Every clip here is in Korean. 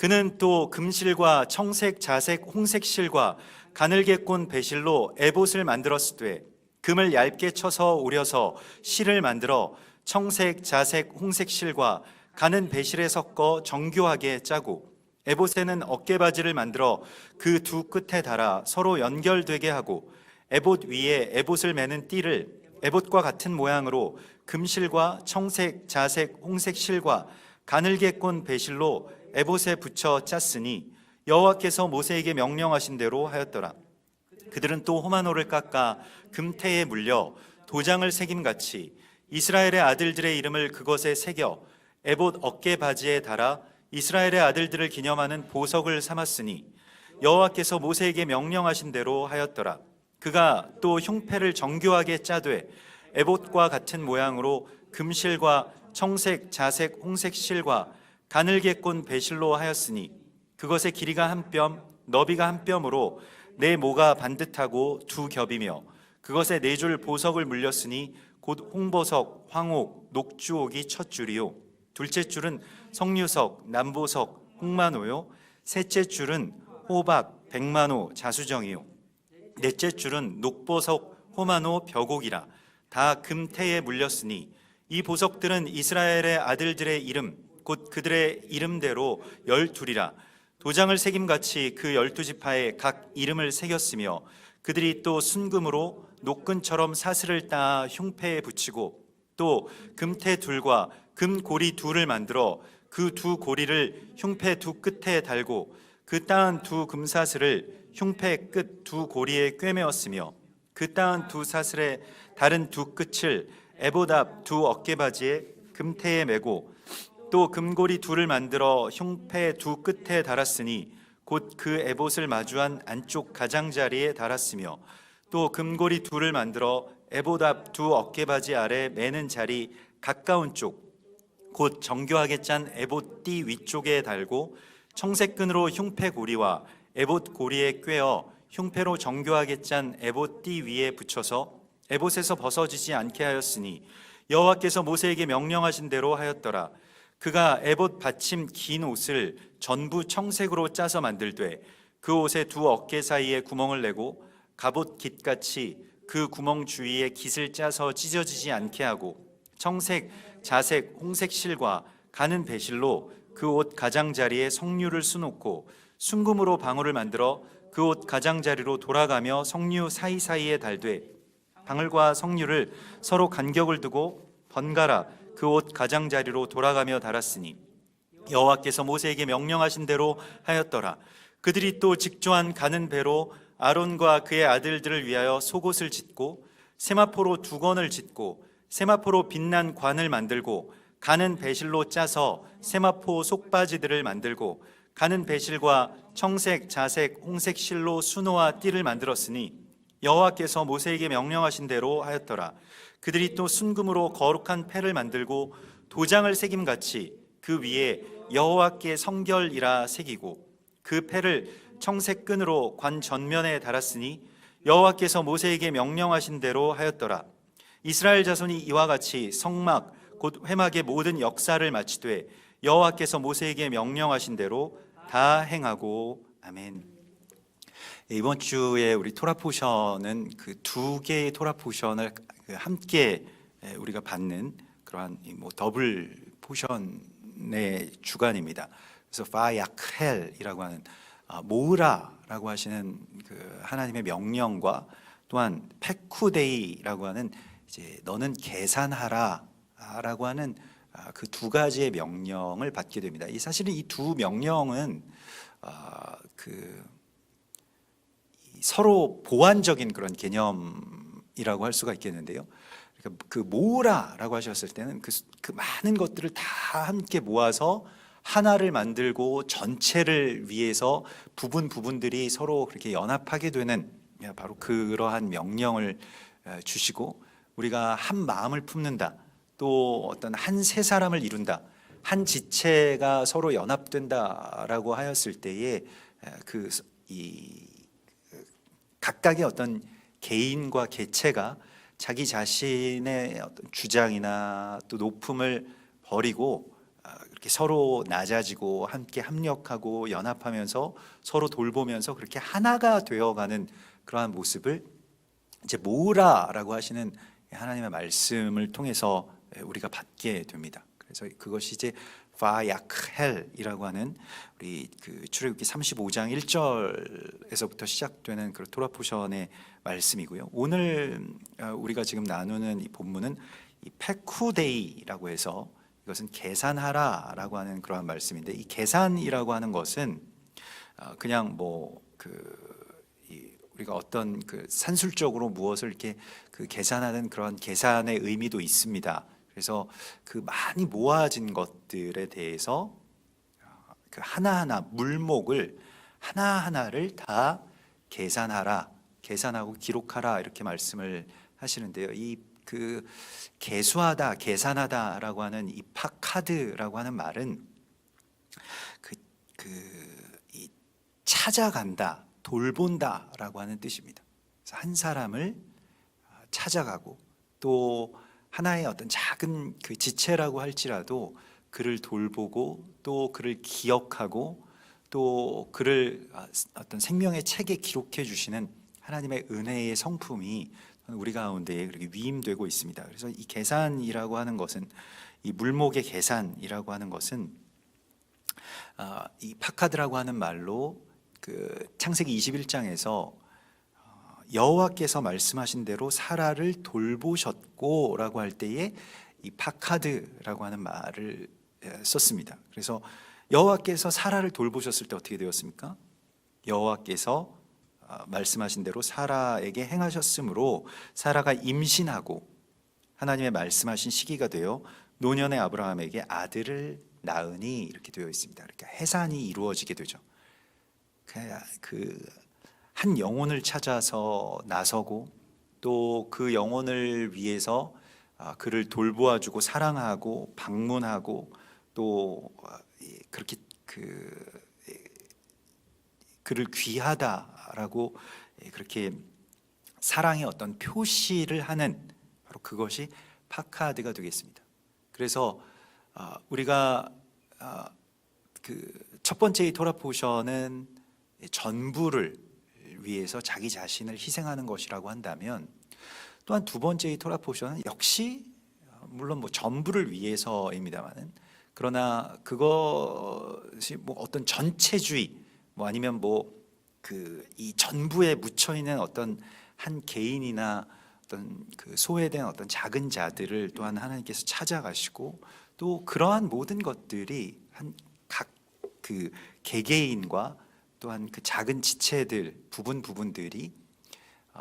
그는 또 금실과 청색, 자색, 홍색 실과 가늘게 꼰 배실로 에봇을 만들었으되 금을 얇게 쳐서 오려서 실을 만들어 청색, 자색, 홍색 실과 가는 배실에 섞어 정교하게 짜고 에봇에는 어깨바지를 만들어 그 두 끝에 달아 서로 연결되게 하고 에봇 위에 에봇을 매는 띠를 에봇과 같은 모양으로 금실과 청색, 자색, 홍색 실과 가늘게 꼰 배실로 에봇에 붙여 짰으니 여호와께서 모세에게 명령하신 대로 하였더라. 그들은 또 호마노를 깎아 금태에 물려 도장을 새김같이 이스라엘의 아들들의 이름을 그것에 새겨 에봇 어깨 바지에 달아 이스라엘의 아들들을 기념하는 보석을 삼았으니 여호와께서 모세에게 명령하신 대로 하였더라. 그가 또 흉패를 정교하게 짜되 에봇과 같은 모양으로 금실과 청색, 자색, 홍색 실과 가늘게 꼰 배실로 하였으니 그것의 길이가 한 뼘, 너비가 한 뼘으로 네 모가 반듯하고 두 겹이며 그것에 네 줄 보석을 물렸으니 곧 홍보석, 황옥, 녹주옥이 첫 줄이요 둘째 줄은 석류석, 남보석, 홍마노요 셋째 줄은 호박, 백마노, 자수정이요 넷째 줄은 녹보석, 호마노, 벽옥이라 다 금태에 물렸으니 이 보석들은 이스라엘의 아들들의 이름 곧 그들의 이름대로 12이라 도장을 새김같이 그 12지파에 각 이름을 새겼으며 그들이 또 순금으로 녹근처럼 사슬을 따 흉패에 붙이고 또 금태 둘과 금고리 둘을 만들어 그 두 고리를 흉패 두 끝에 달고 그 따은 두 금사슬을 흉패 끝 두 고리에 꿰매었으며 그 따은 두 사슬의 다른 두 끝을 에봇 앞 두 어깨바지에 금태에 메고 또 금고리 둘을 만들어 흉패 두 끝에 달았으니 곧 그 에봇을 마주한 안쪽 가장자리에 달았으며 또 금고리 둘을 만들어 에봇 앞 두 어깨바지 아래 매는 자리 가까운 쪽 곧 정교하게 짠 에봇 띠 위쪽에 달고 청색끈으로 흉패 고리와 에봇 고리에 꿰어 흉패로 정교하게 짠 에봇 띠 위에 붙여서 에봇에서 벗어지지 않게 하였으니 여호와께서 모세에게 명령하신 대로 하였더라. 그가 에봇 받침 긴 옷을 전부 청색으로 짜서 만들되 그 옷의 두 어깨 사이에 구멍을 내고 갑옷 깃같이 그 구멍 주위에 깃을 짜서 찢어지지 않게 하고 청색, 자색, 홍색 실과 가는 배실로 그 옷 가장자리에 석류를 수놓고 순금으로 방울을 만들어 그 옷 가장자리로 돌아가며 석류 사이사이에 달되 방울과 석류를 서로 간격을 두고 번갈아 그 옷 가장자리로 돌아가며 달았으니 여호와께서 모세에게 명령하신 대로 하였더라. 그들이 또 직조한 가는 배로 아론과 그의 아들들을 위하여 속옷을 짓고 세마포로 두건을 짓고 세마포로 빛난 관을 만들고 가는 배실로 짜서 세마포 속바지들을 만들고 가는 배실과 청색, 자색, 홍색 실로 수노와 띠를 만들었으니 여호와께서 모세에게 명령하신 대로 하였더라. 그들이 또 순금으로 거룩한 패를 만들고 도장을 새김같이 그 위에 여호와께 성결이라 새기고 그 패를 청색 끈으로 관 전면에 달았으니 여호와께서 모세에게 명령하신 대로 하였더라. 이스라엘 자손이 이와 같이 성막 곧 회막의 모든 역사를 마치되 여호와께서 모세에게 명령하신 대로 다 행하고 아멘. 이번 주에 우리 토라 포션은 그 두 개의 토라 포션을 함께 우리가 받는 그러한 더블 포션의 주간입니다. 그래서 바야크헬이라고 하는 모으라라고 하시는 그 하나님의 명령과 또한 페쿠데이라고 하는 이제 너는 계산하라라고 하는 그 두 가지의 명령을 받게 됩니다. 사실은 이 두 명령은 서로 보완적인 그런 개념이라고 할 수가 있겠는데요. 그러니까 그 모으라라고 하셨을 때는 그 많은 것들을 다 함께 모아서 하나를 만들고 전체를 위해서 부분들이 서로 그렇게 연합하게 되는 바로 그러한 명령을 주시고 우리가 한 마음을 품는다. 또 어떤 한 세 사람을 이룬다. 한 지체가 서로 연합된다라고 하였을 때에 각각의 어떤 개인과 개체가 자기 자신의 어떤 주장이나 또 높음을 버리고 이렇게 서로 낮아지고 함께 합력하고 연합하면서 서로 돌보면서 그렇게 하나가 되어가는 그러한 모습을 이제 모으라라고 하시는 하나님의 말씀을 통해서 우리가 받게 됩니다. 그래서 그것이 이제 바야크헬이라고 하는 우리 그 출애굽기 35장 1절에서부터 시작되는 그 토라 포션의 말씀이고요. 오늘 우리가 지금 나누는 이 본문은 이 페쿠데이라고 해서 이것은 계산하라라고 하는 그러한 말씀인데, 이 계산이라고 하는 것은 그냥 우리가 어떤 그 산술적으로 무엇을 이렇게 그 계산하는 그런 계산의 의미도 있습니다. 그래서 그 많이 모아진 것들에 대해서 그 하나하나 물목을 하나하나를 다 계산하라, 계산하고 기록하라 이렇게 말씀을 하시는데요. 이 그 계수하다, 계산하다라고 하는 이 파카드라고 하는 말은 이 찾아간다, 돌본다라고 하는 뜻입니다. 그래서 한 사람을 찾아가고 또 하나의 어떤 작은 그 지체라고 할지라도 그를 돌보고 또 그를 기억하고 또 그를 어떤 생명의 책에 기록해 주시는 하나님의 은혜의 성품이 우리 가운데에 그렇게 위임되고 있습니다. 그래서 이 계산이라고 하는 것은, 이 물목의 계산이라고 하는 것은 이 파카드라고 하는 말로 그 창세기 21장에서 여호와께서 말씀하신 대로 사라를 돌보셨고라고 할 때에 이 파카드라고 하는 말을 썼습니다. 그래서 여호와께서 사라를 돌보셨을 때 어떻게 되었습니까? 여호와께서 말씀하신 대로 사라에게 행하셨으므로 사라가 임신하고 하나님의 말씀하신 시기가 되어 노년의 아브라함에게 아들을 낳으니 이렇게 되어 있습니다. 그러니까 해산이 이루어지게 되죠. 그 한 영혼을 찾아서 나서고 또 그 영혼을 위해서 그를 돌보아주고 사랑하고 방문하고 또 그렇게 그를 귀하다라고 그렇게 사랑의 어떤 표시를 하는 바로 그것이 파카드가 되겠습니다. 그래서 우리가 그 첫 번째 이 토라 포션은 전부를 위해서 자기 자신을 희생하는 것이라고 한다면, 또한 두 번째 이 토라 포션은 역시 물론 전부를 위해서입니다만은, 그러나 그것이 어떤 전체주의 아니면 이 전부에 묻혀 있는 어떤 한 개인이나 어떤 그 소외된 어떤 작은 자들을 또한 하나님께서 찾아가시고 또 그러한 모든 것들이 한 각 그 개개인과 또한 그 작은 지체들 부분들이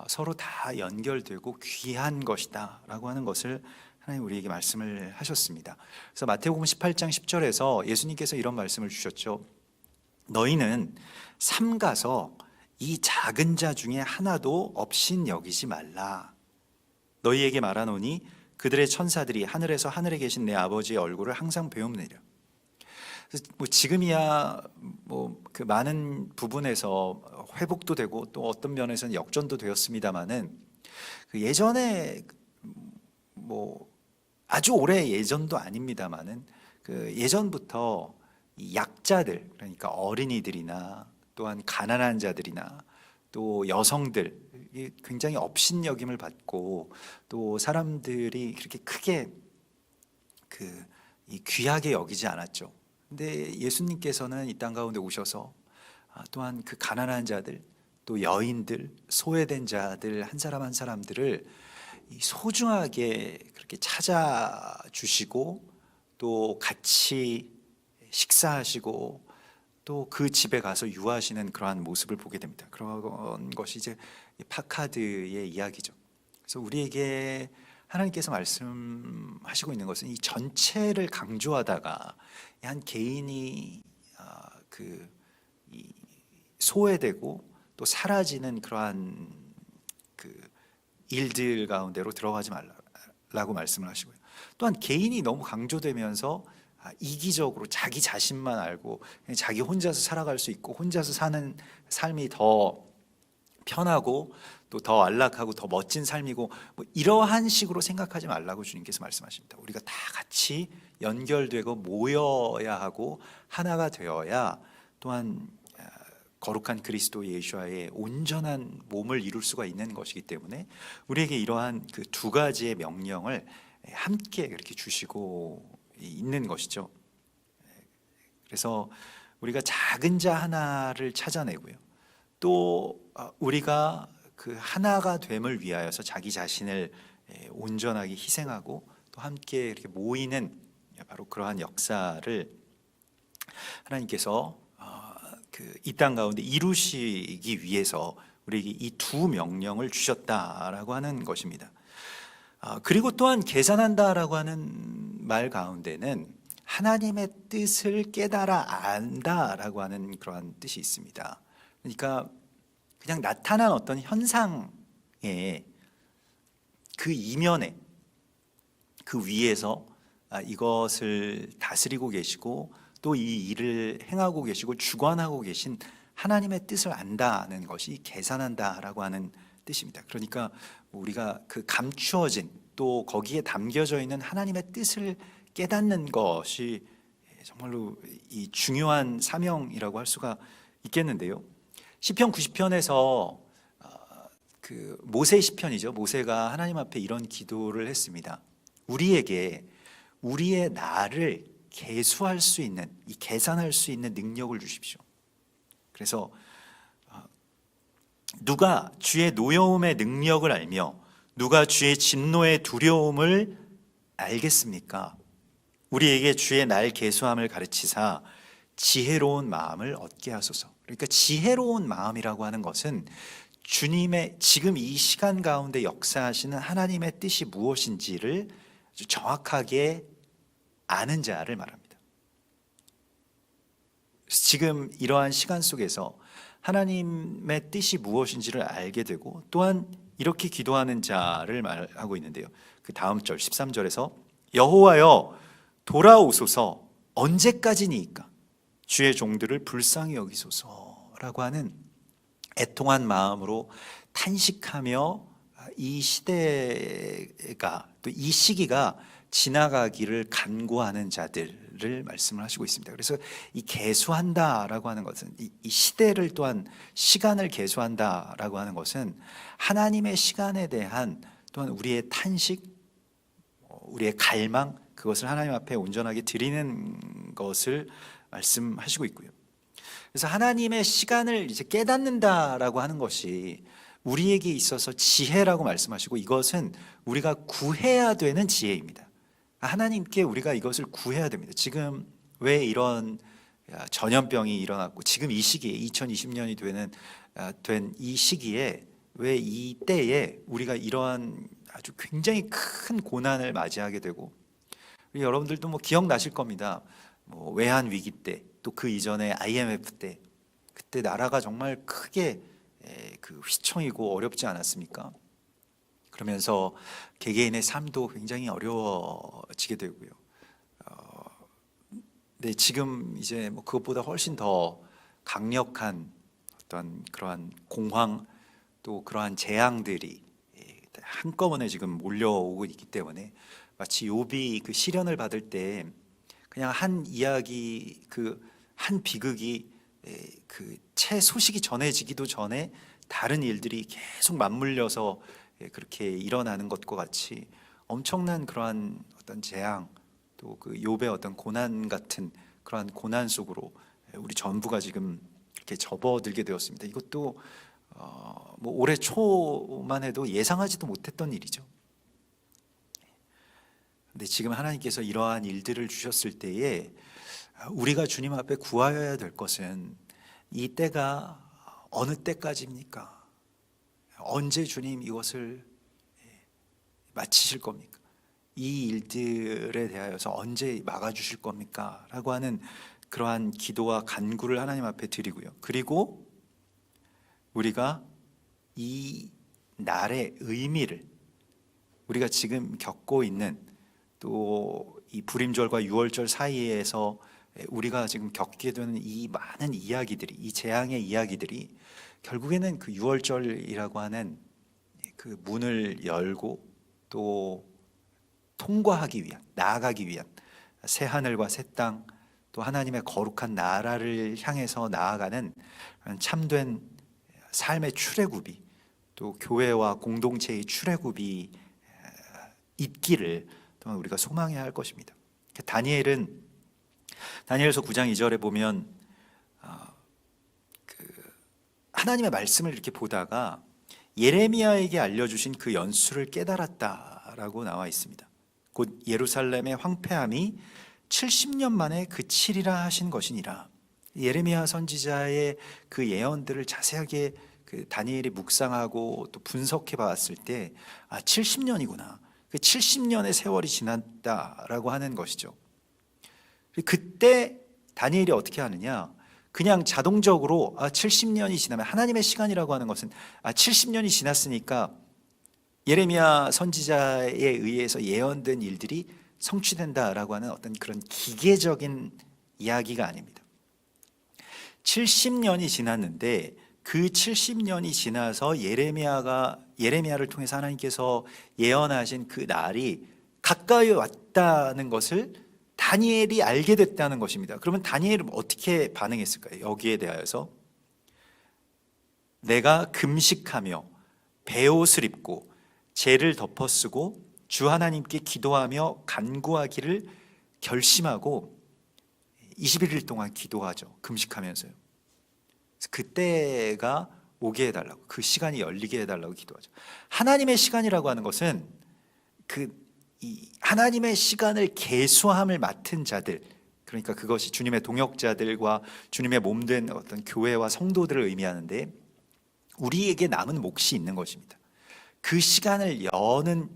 서로 다 연결되고 귀한 것이다라고 하는 것을 하나님 우리에게 말씀을 하셨습니다. 그래서 마태복음 18장 10절에서 예수님께서 이런 말씀을 주셨죠. 너희는 삼가서 이 작은 자 중에 하나도 없인 여기지 말라. 너희에게 말하노니 그들의 천사들이 하늘에서 하늘에 계신 내 아버지의 얼굴을 항상 배움느니라. 지금이야 그 많은 부분에서 회복도 되고 또 어떤 면에서는 역전도 되었습니다만은, 그 예전에 아주 오래 예전도 아닙니다만은 그 예전부터 이 약자들, 그러니까 어린이들이나 또한 가난한 자들이나 또 여성들, 굉장히 업신여김을 받고 또 사람들이 그렇게 크게 이 귀하게 여기지 않았죠. 근데 예수님께서는 이 땅 가운데 오셔서 또한 그 가난한 자들, 또 여인들, 소외된 자들 한 사람 한 사람들을 소중하게 그렇게 찾아주시고 또 같이 식사하시고 또 그 집에 가서 유하시는 그러한 모습을 보게 됩니다. 그런 것이 이제 파카드의 이야기죠. 그래서 우리에게 하나님께서 말씀하시고 있는 것은 이 전체를 강조하다가 한 개인이 이 소외되고 또 사라지는 그러한 그 일들 가운데로 들어가지 말라고 말씀을 하시고요. 또한 개인이 너무 강조되면서 이기적으로 자기 자신만 알고 자기 혼자서 살아갈 수 있고 혼자서 사는 삶이 더 편하고 또 더 안락하고 더 멋진 삶이고 뭐 이러한 식으로 생각하지 말라고 주님께서 말씀하십니다. 우리가 다 같이 연결되고 모여야 하고 하나가 되어야 또한 거룩한 그리스도 예수와의 온전한 몸을 이룰 수가 있는 것이기 때문에 우리에게 이러한 그 두 가지의 명령을 함께 그렇게 주시고 있는 것이죠. 그래서 우리가 작은 자 하나를 찾아내고요, 또 우리가 그 하나가 됨을 위하여서 자기 자신을 온전하게 희생하고 또 함께 이렇게 모이는 바로 그러한 역사를 하나님께서 이 땅 가운데 이루시기 위해서 우리에게 이 두 명령을 주셨다라고 하는 것입니다. 그리고 또한 계산한다라고 하는 말 가운데는 하나님의 뜻을 깨달아 안다라고 하는 그러한 뜻이 있습니다. 그러니까 그냥 나타난 어떤 현상에 그 이면에 그 위에서 이것을 다스리고 계시고 또 이 일을 행하고 계시고 주관하고 계신 하나님의 뜻을 안다는 것이 계산한다라고 하는 뜻입니다. 그러니까 우리가 그 감추어진 또 거기에 담겨져 있는 하나님의 뜻을 깨닫는 것이 정말로 이 중요한 사명이라고 할 수가 있겠는데요. 시편 90편에서 그 모세 시편이죠. 모세가 하나님 앞에 이런 기도를 했습니다. 우리에게 우리의 나를 계수할 수 있는, 이 계산할 수 있는 능력을 주십시오. 그래서 누가 주의 노여움의 능력을 알며 누가 주의 진노의 두려움을 알겠습니까? 우리에게 주의 날 계수함을 가르치사 지혜로운 마음을 얻게 하소서. 그러니까 지혜로운 마음이라고 하는 것은 주님의 지금 이 시간 가운데 역사하시는 하나님의 뜻이 무엇인지를 아주 정확하게 아는 자를 말합니다. 지금 이러한 시간 속에서 하나님의 뜻이 무엇인지를 알게 되고 또한 이렇게 기도하는 자를 말하고 있는데요. 그 다음 절 13절에서 여호와여 돌아오소서 언제까지니까 주의 종들을 불쌍히 여기소서라고 하는 애통한 마음으로 탄식하며 이 시대가 또 이 시기가 지나가기를 간구하는 자들을 말씀을 하시고 있습니다. 그래서 이 계수한다라고 하는 것은 이 시대를 또한 시간을 계수한다라고 하는 것은 하나님의 시간에 대한 또한 우리의 탄식, 우리의 갈망, 그것을 하나님 앞에 온전하게 드리는 것을 말씀하시고 있고요. 그래서 하나님의 시간을 이제 깨닫는다라고 하는 것이 우리에게 있어서 지혜라고 말씀하시고 이것은 우리가 구해야 되는 지혜입니다. 하나님께 우리가 이것을 구해야 됩니다. 지금 왜 이런 전염병이 일어났고 지금 이 시기에 2020년이 된 이 시기에 왜 이때에 우리가 이러한 아주 굉장히 큰 고난을 맞이하게 되고 여러분들도 뭐 기억나실 겁니다. 뭐 외환 위기 때 또 그 이전에 IMF 때 그때 나라가 정말 크게 그 휘청이고 어렵지 않았습니까? 그러면서 개개인의 삶도 굉장히 어려워지게 되고요. 네, 지금 이제 뭐 그것보다 훨씬 더 강력한 어떤 그러한 공황 또 그러한 재앙들이 한꺼번에 지금 몰려오고 있기 때문에 마치 욥이 그 시련을 받을 때 그냥 한 이야기 그 한 비극이 그 채 소식이 전해지기도 전에 다른 일들이 계속 맞물려서 그렇게 일어나는 것과 같이 엄청난 그러한 어떤 재앙 또 그 욥의 어떤 고난 같은 그러한 고난 속으로 우리 전부가 지금 이렇게 접어들게 되었습니다. 이것도 뭐 올해 초만 해도 예상하지도 못했던 일이죠. 근데 지금 하나님께서 이러한 일들을 주셨을 때에 우리가 주님 앞에 구하여야 될 것은 이 때가 어느 때까지입니까? 언제 주님 이것을 마치실 겁니까? 이 일들에 대하여서 언제 막아주실 겁니까? 라고 하는 그러한 기도와 간구를 하나님 앞에 드리고요. 그리고 우리가 이 날의 의미를 우리가 지금 겪고 있는 또 이 불임절과 유월절 사이에서 우리가 지금 겪게 되는 이 많은 이야기들이 이 재앙의 이야기들이 결국에는 그 유월절이라고 하는 그 문을 열고 또 통과하기 위한, 나아가기 위한 새 하늘과 새 땅, 또 하나님의 거룩한 나라를 향해서 나아가는 참된 삶의 출애굽이, 또 교회와 공동체의 출애굽이 있기를 또한 우리가 소망해야 할 것입니다. 다니엘서 9장 2절에 보면 하나님의 말씀을 이렇게 보다가 예레미야에게 알려주신 그 연수를 깨달았다라고 나와 있습니다. 곧 예루살렘의 황폐함이 70년 만에 그치리라 하신 것이니라. 예레미야 선지자의 그 예언들을 자세하게 그 다니엘이 묵상하고 또 분석해 봤을 때 70년이구나. 그 70년의 세월이 지났다라고 하는 것이죠. 그때 다니엘이 어떻게 하느냐? 그냥 자동적으로 70년이 지나면, 하나님의 시간이라고 하는 것은 70년이 지났으니까 예레미야 선지자에 의해서 예언된 일들이 성취된다라고 하는 어떤 그런 기계적인 이야기가 아닙니다. 70년이 지났는데 그 70년이 지나서 예레미야를 통해서 하나님께서 예언하신 그 날이 가까이 왔다는 것을 다니엘이 알게 됐다는 것입니다. 그러면 다니엘은 어떻게 반응했을까요? 여기에 대하여서 내가 금식하며 베옷을 입고 죄를 덮어쓰고 주 하나님께 기도하며 간구하기를 결심하고 21일 동안 기도하죠. 금식하면서요. 그때가 오게 해달라고, 그 시간이 열리게 해달라고 기도하죠. 하나님의 시간이라고 하는 것은 이 하나님의 시간을 계수함을 맡은 자들, 그러니까 그것이 주님의 동역자들과 주님의 몸된 어떤 교회와 성도들을 의미하는데, 우리에게 남은 몫이 있는 것입니다. 그 시간을 여는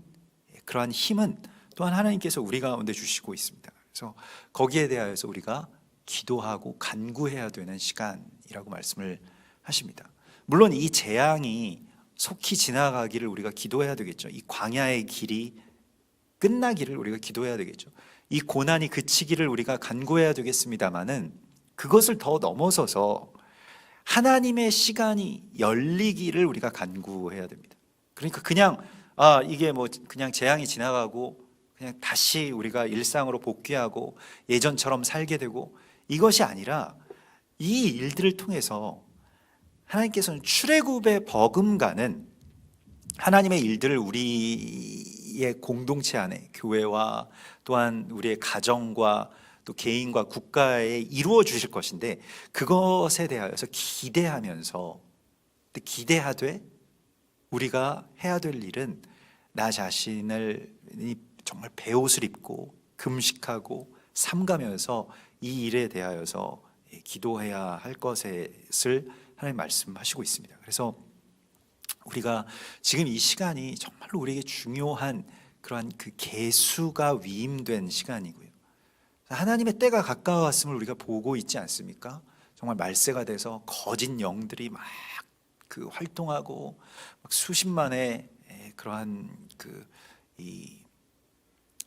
그러한 힘은 또한 하나님께서 우리 가운데 주시고 있습니다. 그래서 거기에 대하여서 우리가 기도하고 간구해야 되는 시간이라고 말씀을 하십니다. 물론 이 재앙이 속히 지나가기를 우리가 기도해야 되겠죠. 이 광야의 길이 끝나기를 우리가 기도해야 되겠죠. 이 고난이 그치기를 우리가 간구해야 되겠습니다마는, 그것을 더 넘어서서 하나님의 시간이 열리기를 우리가 간구해야 됩니다. 그러니까 그냥 이게 뭐 그냥 재앙이 지나가고 그냥 다시 우리가 일상으로 복귀하고 예전처럼 살게 되고, 이것이 아니라 이 일들을 통해서 하나님께서는 출애굽의 버금가는 하나님의 일들을 우리의 공동체 안에, 교회와 또한 우리의 가정과 또 개인과 국가에 이루어 주실 것인데, 그것에 대하여서 기대하되 우리가 해야 될 일은 나 자신을 정말 베옷을 입고 금식하고 삼가면서 이 일에 대하여서 기도해야 할 것을 하나님 말씀하시고 있습니다. 그래서 우리가 지금 이 시간이 정말로 우리에게 중요한 그러한 그 계수가 위임된 시간이고요. 하나님의 때가 가까웠음을 우리가 보고 있지 않습니까? 정말 말세가 돼서 거짓 영들이 막 그 활동하고 막 수십만의 그러한 이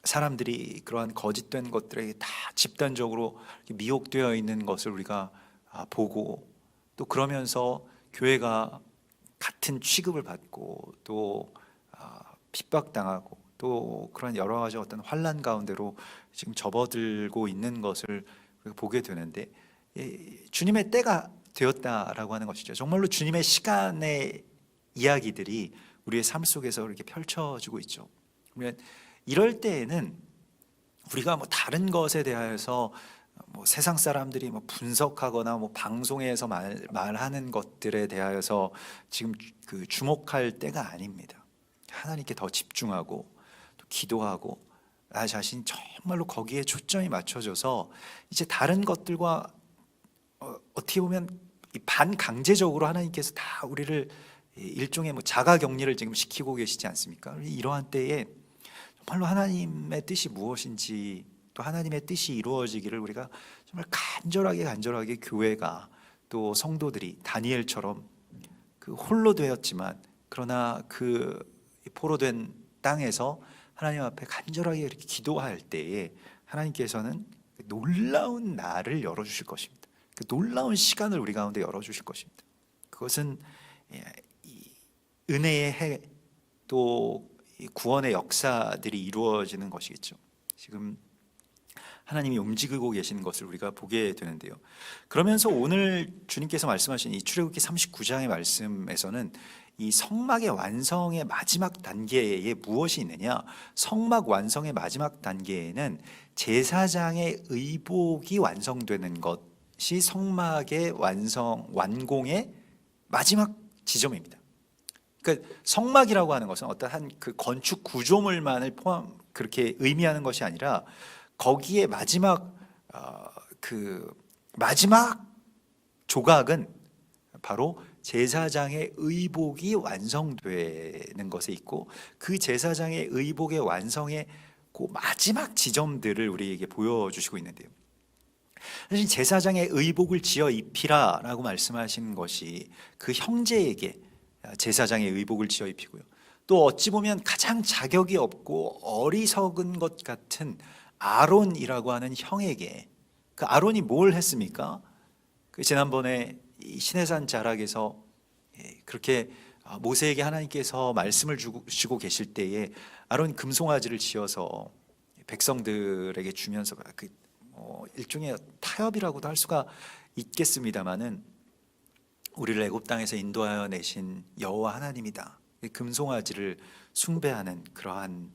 사람들이 그러한 거짓된 것들에게 다 집단적으로 미혹되어 있는 것을 우리가 보고, 또 그러면서 교회가 같은 취급을 받고 또 핍박당하고 또 그런 여러 가지 어떤 환난 가운데로 지금 접어들고 있는 것을 우리가 보게 되는데, 주님의 때가 되었다라고 하는 것이죠. 정말로 주님의 시간의 이야기들이 우리의 삶 속에서 이렇게 펼쳐지고 있죠. 그러면 이럴 때에는 우리가 뭐 다른 것에 대하여서 뭐 세상 사람들이 뭐 분석하거나 뭐 방송에서 말하는 것들에 대하여서 지금 그 주목할 때가 아닙니다. 하나님께 더 집중하고 또 기도하고 나 자신 정말로 거기에 초점이 맞춰져서 이제 다른 것들과 어떻게 보면 반강제적으로 하나님께서 다 우리를 일종의 뭐 자가격리를 지금 시키고 계시지 않습니까? 이러한 때에 정말로 하나님의 뜻이 무엇인지, 또 하나님의 뜻이 이루어지기를 우리가 정말 간절하게 교회가 또 성도들이 다니엘처럼 그 홀로 되었지만 그러나 그 포로된 땅에서 하나님 앞에 간절하게 이렇게 기도할 때에 하나님께서는 놀라운 날을 열어주실 것입니다. 그 놀라운 시간을 우리 가운데 열어주실 것입니다. 그것은 이 은혜의 해, 또 이 구원의 역사들이 이루어지는 것이겠죠. 지금 하나님이 움직이고 계시는 것을 우리가 보게 되는데요. 그러면서 오늘 주님께서 말씀하신 이 출애굽기 39장의 말씀에서는 이 성막의 완성의 마지막 단계에 무엇이 있느냐? 성막 완성의 마지막 단계에는 제사장의 의복이 완성되는 것이 성막의 완공의 마지막 지점입니다. 그러니까 성막이라고 하는 것은 어떠한 그 건축 구조물만을 그렇게 의미하는 것이 아니라 거기에 마지막 조각은 바로 제사장의 의복이 완성되는 것에 있고, 그 제사장의 의복의 완성의 그 마지막 지점들을 우리에게 보여주시고 있는데요. 사실 제사장의 의복을 지어 입히라라고 말씀하신 것이 그 형제에게 제사장의 의복을 지어 입히고요, 또 어찌 보면 가장 자격이 없고 어리석은 것 같은 아론이라고 하는 형에게, 그 아론이 뭘 했습니까? 그 지난번에 이 시내산 자락에서 그렇게 모세에게 하나님께서 말씀을 주시고 계실 때에 아론이 금송아지를 지어서 백성들에게 주면서 그 일종의 타협이라고도 할 수가 있겠습니다만은, 우리를 애굽 땅에서 인도하여 내신 여호와 하나님이다, 금송아지를 숭배하는 그러한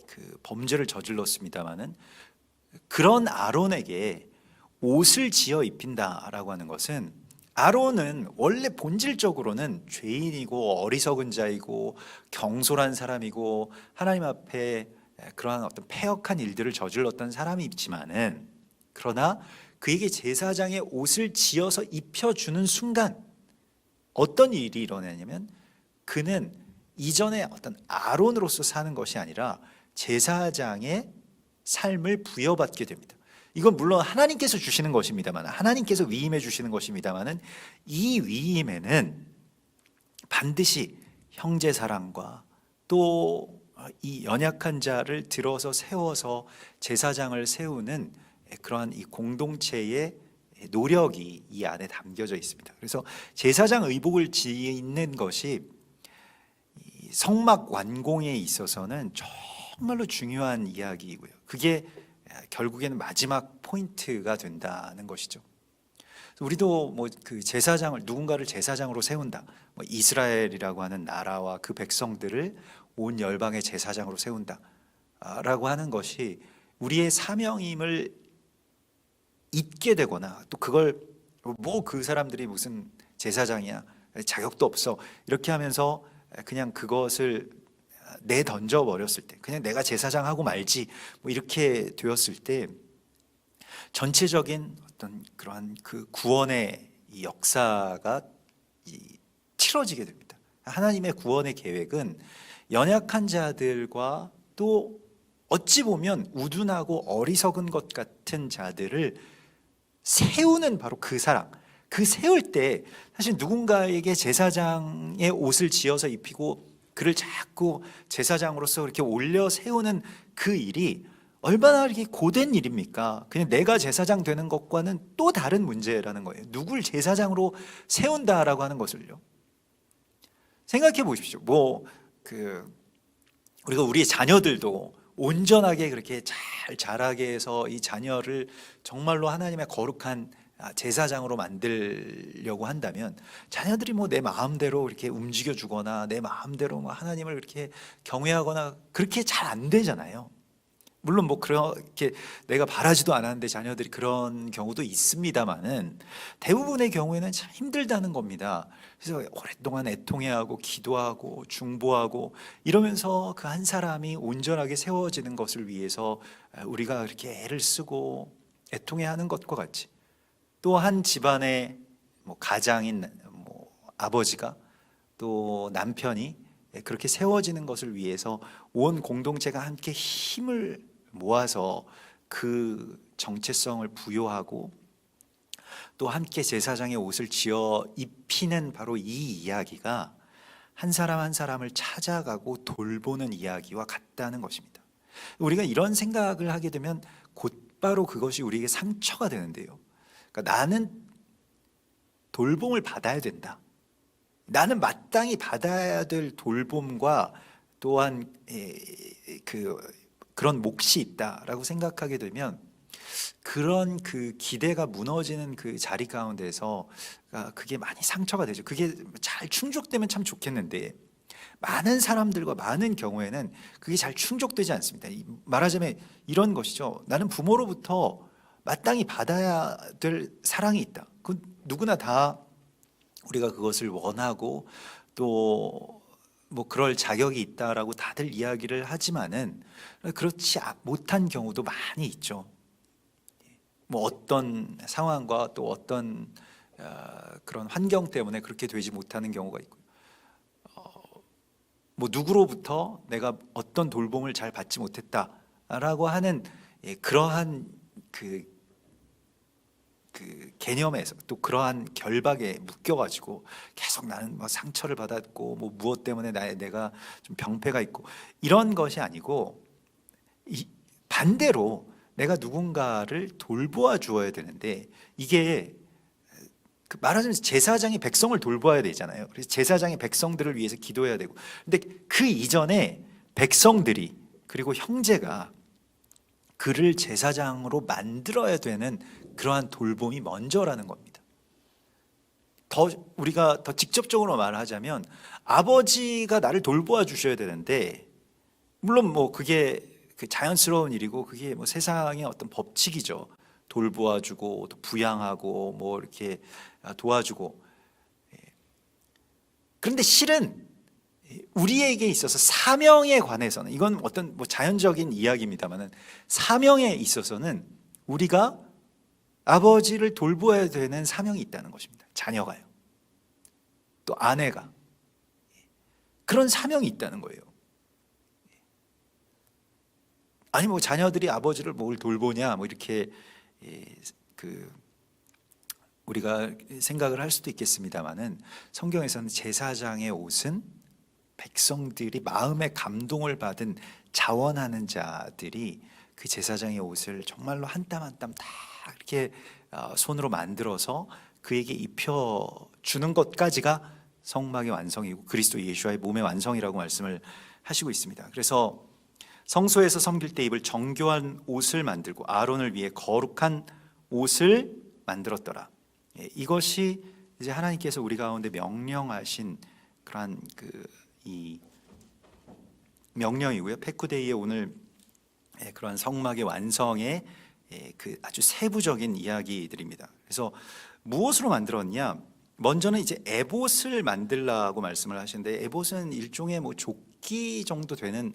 그 범죄를 저질렀습니다마는, 그런 아론에게 옷을 지어 입힌다라고 하는 것은, 아론은 원래 본질적으로는 죄인이고 어리석은 자이고 경솔한 사람이고 하나님 앞에 그러한 어떤 패역한 일들을 저질렀던 사람이지만은, 그러나 그에게 제사장의 옷을 지어서 입혀주는 순간 어떤 일이 일어나냐면, 그는 이전에 어떤 아론으로서 사는 것이 아니라 제사장의 삶을 부여받게 됩니다. 이건 물론 하나님께서 주시는 것입니다만, 하나님께서 위임해 주시는 것입니다만은, 이 위임에는 반드시 형제 사랑과 또 이 연약한 자를 들어서 세워서 제사장을 세우는 그러한 이 공동체의 노력이 이 안에 담겨져 있습니다. 그래서 제사장 의복을 짓는 것이 성막 완공에 있어서는 정말로 중요한 이야기이고요, 그게 결국에는 마지막 포인트가 된다는 것이죠. 우리도 뭐 그 제사장을, 누군가를 제사장으로 세운다, 뭐 이스라엘이라고 하는 나라와 그 백성들을 온 열방의 제사장으로 세운다라고 하는 것이 우리의 사명임을 잊게 되거나, 또 그걸 뭐 그 사람들이 무슨 제사장이야, 자격도 없어, 이렇게 하면서 그냥 그것을 내던져 버렸을 때, 그냥 내가 제사장 하고 말지 뭐 이렇게 되었을 때, 전체적인 어떤 그러한 그 구원의 이 역사가 틀어지게 됩니다. 하나님의 구원의 계획은 연약한 자들과 또 어찌 보면 우둔하고 어리석은 것 같은 자들을 세우는 바로 그 사랑, 그 세울 때 사실 누군가에게 제사장의 옷을 지어서 입히고 그를 자꾸 제사장으로서 이렇게 올려 세우는 그 일이 얼마나 이렇게 고된 일입니까? 그냥 내가 제사장 되는 것과는 또 다른 문제라는 거예요. 누굴 제사장으로 세운다라고 하는 것을요, 생각해 보십시오. 우리가 우리의 자녀들도 온전하게 그렇게 잘 자라게 해서 이 자녀를 정말로 하나님의 거룩한 제사장으로 만들려고 한다면, 자녀들이 뭐 내 마음대로 이렇게 움직여 주거나 내 마음대로 뭐 하나님을 이렇게 경외하거나 그렇게 잘 안 되잖아요. 물론 뭐 그렇게 내가 바라지도 않았는데 자녀들이 그런 경우도 있습니다만은, 대부분의 경우에는 참 힘들다는 겁니다. 그래서 오랫동안 애통해하고 기도하고 중보하고 이러면서 그 한 사람이 온전하게 세워지는 것을 위해서 우리가 이렇게 애를 쓰고 애통해하는 것과 같이, 또 한 집안의 뭐 가장인 뭐 아버지가, 또 남편이 그렇게 세워지는 것을 위해서 온 공동체가 함께 힘을 모아서 그 정체성을 부여하고 또 함께 제사장의 옷을 지어 입히는 바로 이 이야기가 한 사람 한 사람을 찾아가고 돌보는 이야기와 같다는 것입니다. 우리가 이런 생각을 하게 되면 곧바로 그것이 우리에게 상처가 되는데요, 그러니까 나는 돌봄을 받아야 된다, 나는 마땅히 받아야 될 돌봄과 또한 그런 몫이 있다라고 생각하게 되면 그런 그 기대가 무너지는 그 자리 가운데서 그게 많이 상처가 되죠. 그게 잘 충족되면 참 좋겠는데 많은 사람들과 많은 경우에는 그게 잘 충족되지 않습니다. 말하자면 이런 것이죠. 나는 부모로부터 마땅히 받아야 될 사랑이 있다. 그 누구나 다 우리가 그것을 원하고 또 뭐 그럴 자격이 있다라고 다들 이야기를 하지만은 그렇지 못한 경우도 많이 있죠. 뭐 어떤 상황과 또 어떤 그런 환경 때문에 그렇게 되지 못하는 경우가 있고요. 뭐 누구로부터 내가 어떤 돌봄을 잘 받지 못했다라고 하는 그러한 그 개념에서 또 그러한 결박에 묶여가지고 계속 나는 뭐 상처를 받았고 뭐 무엇 때문에 내가 좀 병폐가 있고 이런 것이 아니고 반대로 내가 누군가를 돌보아 주어야 되는데 이게 말하자면 제사장이 백성을 돌봐야 되잖아요. 그래서 제사장이 백성들을 위해서 기도해야 되고 근데 그 이전에 백성들이 그리고 형제가 그를 제사장으로 만들어야 되는 그러한 돌봄이 먼저라는 겁니다. 우리가 더 직접적으로 말하자면 아버지가 나를 돌보아 주셔야 되는데 물론 뭐 그게 자연스러운 일이고 그게 뭐 세상의 어떤 법칙이죠. 돌보아 주고 또 부양하고 뭐 이렇게 도와주고 그런데 실은 우리에게 있어서 사명에 관해서는 이건 어떤 뭐 자연적인 이야기입니다만은 사명에 있어서는 우리가 아버지를 돌보아야 되는 사명이 있다는 것입니다. 자녀가요. 또 아내가 그런 사명이 있다는 거예요. 아니 뭐 자녀들이 아버지를 뭘 돌보냐 뭐 이렇게 우리가 생각을 할 수도 있겠습니다만은 성경에서는 제사장의 옷은 백성들이 마음의 감동을 받은 자원하는 자들이 그 제사장의 옷을 정말로 한 땀 한 땀 다 이렇게 손으로 만들어서 그에게 입혀주는 것까지가 성막의 완성이고 그리스도 예수와의 몸의 완성이라고 말씀을 하시고 있습니다. 그래서 성소에서 섬길 때 입을 정교한 옷을 만들고 아론을 위해 거룩한 옷을 만들었더라. 이것이 이제 하나님께서 우리 가운데 명령하신 그러한 이 명령이고요. 페쿠데이의 오늘 그러한 성막의 완성의 아주 세부적인 이야기들입니다. 그래서 무엇으로 만들었냐? 먼저는 이제 에봇을 만들라고 말씀을 하시는데 에봇은 일종의 뭐 조끼 정도 되는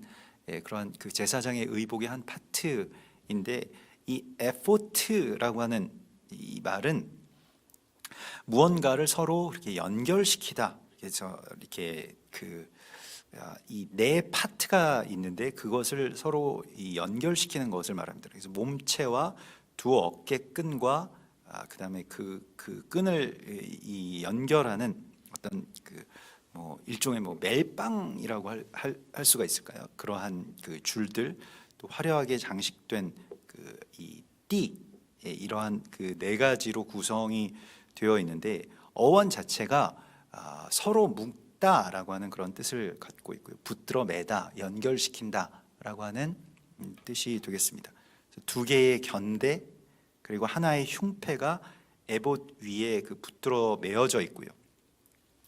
그러한 그 제사장의 의복의 한 파트인데 이 에포트라고 하는 이 말은 무언가를 서로 이렇게 연결시키다. 그래서 이렇게 이 네 파트가 있는데 그것을 서로 연결시키는 것을 말합니다. 그래서 몸체와 두 어깨 끈과 그다음에 그 끈을 연결하는 어떤 뭐 일종의 뭐 멜빵이라고 할 수가 있을까요? 그러한 줄들 또 화려하게 장식된 이 띠 이러한 네 가지로 구성이 되어 있는데 어원 자체가 서로 묶다라고 하는 그런 뜻을 갖고 있고요. 붙들어 매다, 연결시킨다라고 하는 뜻이 되겠습니다. 두 개의 견대 그리고 하나의 흉패가 에봇 위에 붙들어 매어져 있고요.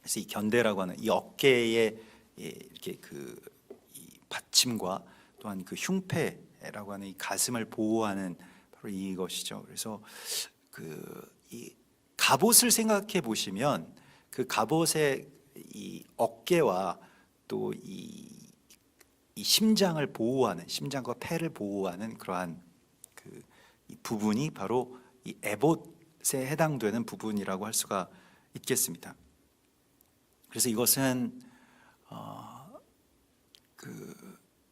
그래서 이 견대라고 하는 이 어깨에 이렇게 이 받침과 또한 흉패라고 하는 이 가슴을 보호하는 바로 이것이죠. 그래서 이 갑옷을 생각해 보시면 그 갑옷의 이 어깨와 또 이 심장을 보호하는 심장과 폐를 보호하는 그러한 이 부분이 바로 이 에봇에 해당되는 부분이라고 할 수가 있겠습니다. 그래서 이것은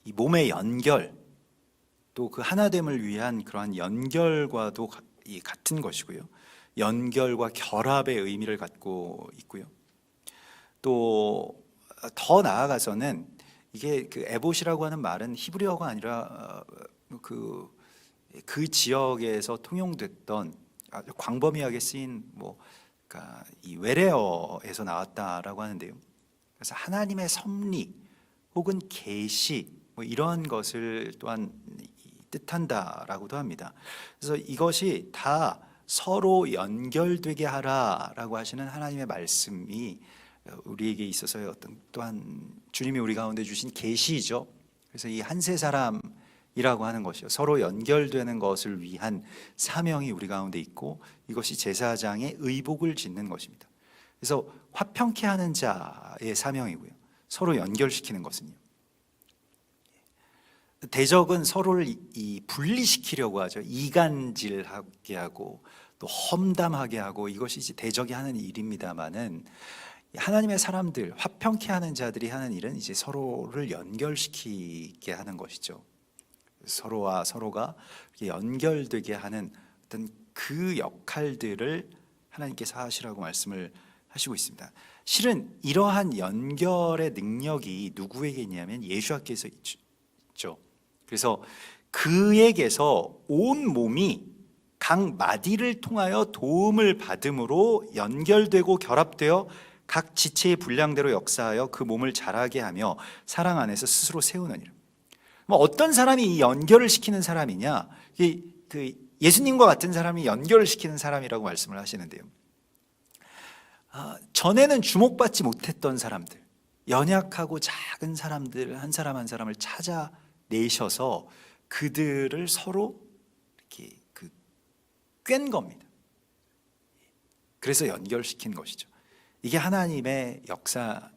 이 몸의 연결 또 그 하나됨을 위한 그러한 연결과도 같은 것이고요. 연결과 결합의 의미를 갖고 있고요. 또 더 나아가서는 이게 에봇이라고 하는 말은 히브리어가 아니라 그 지역에서 통용됐던 아주 광범위하게 쓰인 이 외래어에서 나왔다라고 하는데요. 그래서 하나님의 섭리 혹은 계시 뭐 이러한 것을 또한 뜻한다라고도 합니다. 그래서 이것이 다 서로 연결되게 하라라고 하시는 하나님의 말씀이 우리에게 있어서의 어떤 또한 주님이 우리 가운데 주신 계시이죠. 그래서 이 한세 사람이라고 하는 것이요, 서로 연결되는 것을 위한 사명이 우리 가운데 있고, 이것이 제사장의 의복을 짓는 것입니다. 그래서 화평케 하는 자의 사명이고요, 서로 연결시키는 것은요, 대적은 서로를 분리시키려고 하죠. 이간질하게 하고 또 험담하게 하고, 이것이 이제 대적이 하는 일입니다만은, 하나님의 사람들, 화평케 하는 자들이 하는 일은 이제 서로를 연결시키게 하는 것이죠. 서로와 서로가 연결되게 하는 어떤 그 역할들을 하나님께서 하시라고 말씀을 하시고 있습니다. 실은 이러한 연결의 능력이 누구에게 있냐면 예수께서 있죠. 그래서 그에게서 온 몸이 각 마디를 통하여 도움을 받음으로 연결되고 결합되어 각 지체의 분량대로 역사하여 그 몸을 자라게 하며 사랑 안에서 스스로 세우느니라. 뭐 어떤 사람이 이 연결을 시키는 사람이냐? 그 예수님과 같은 사람이 연결을 시키는 사람이라고 말씀을 하시는데요. 전에는 주목받지 못했던 사람들, 연약하고 작은 사람들 한 사람 한 사람을 찾아내셔서 그들을 서로 이렇게 꿰는 겁니다. 그래서 연결시킨 것이죠. 이게 하나님의 역사,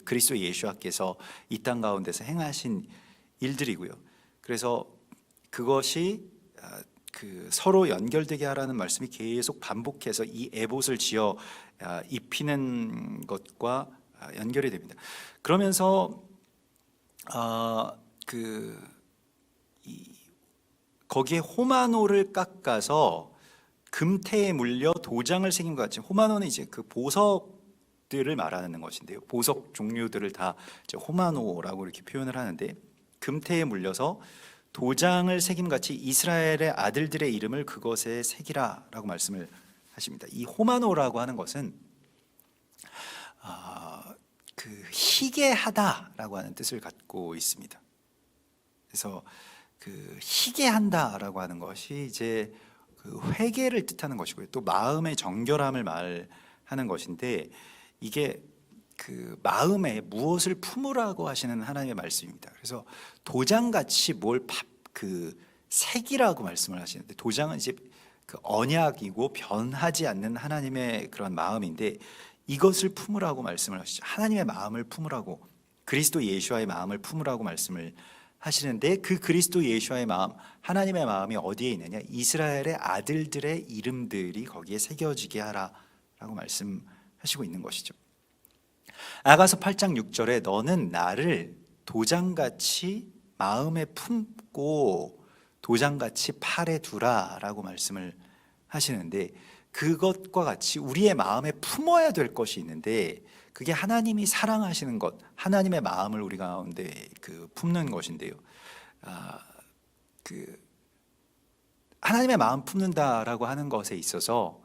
그리스도 예수께서 이 땅 가운데서 행하신 일들이고요. 그래서 그것이 서로 연결되게 하라는 말씀이 계속 반복해서 이 에봇을 지어 입히는 것과 연결이 됩니다. 그러면서 거기에 호마노를 깎아서 금태에 물려 도장을 새긴 것 같이, 호마노는 이제 그 보석들을 말하는 것인데요, 보석 종류들을 다 이제 호마노라고 이렇게 표현을 하는데, 금태에 물려서 도장을 새김같이 이스라엘의 아들들의 이름을 그것에 새기라라고 말씀을 하십니다. 이 호마노라고 하는 것은 희게 하다라고 하는 뜻을 갖고 있습니다. 그래서 희게 한다라고 하는 것이 이제 회개를 뜻하는 것이고요, 또 마음의 정결함을 말하는 것인데, 이게 마음에 무엇을 품으라고 하시는 하나님의 말씀입니다. 그래서 도장같이 뭘 색이라고 말씀을 하시는데, 도장은 이제 언약이고 변하지 않는 하나님의 그런 마음인데, 이것을 품으라고 말씀을 하시죠. 하나님의 마음을 품으라고, 그리스도 예수와의 마음을 품으라고 말씀을 하시는데, 그 그리스도 예수와의 마음, 하나님의 마음이 어디에 있느냐? 이스라엘의 아들들의 이름들이 거기에 새겨지게 하라라고 말씀하시고 있는 것이죠. 아가서 8장 6절에 너는 나를 도장같이 마음에 품고 도장같이 팔에 두라라고 말씀을 하시는데, 그것과 같이 우리의 마음에 품어야 될 것이 있는데, 그게 하나님이 사랑하시는 것, 하나님의 마음을 우리 가운데 품는 것인데요. 하나님의 마음 품는다라고 하는 것에 있어서,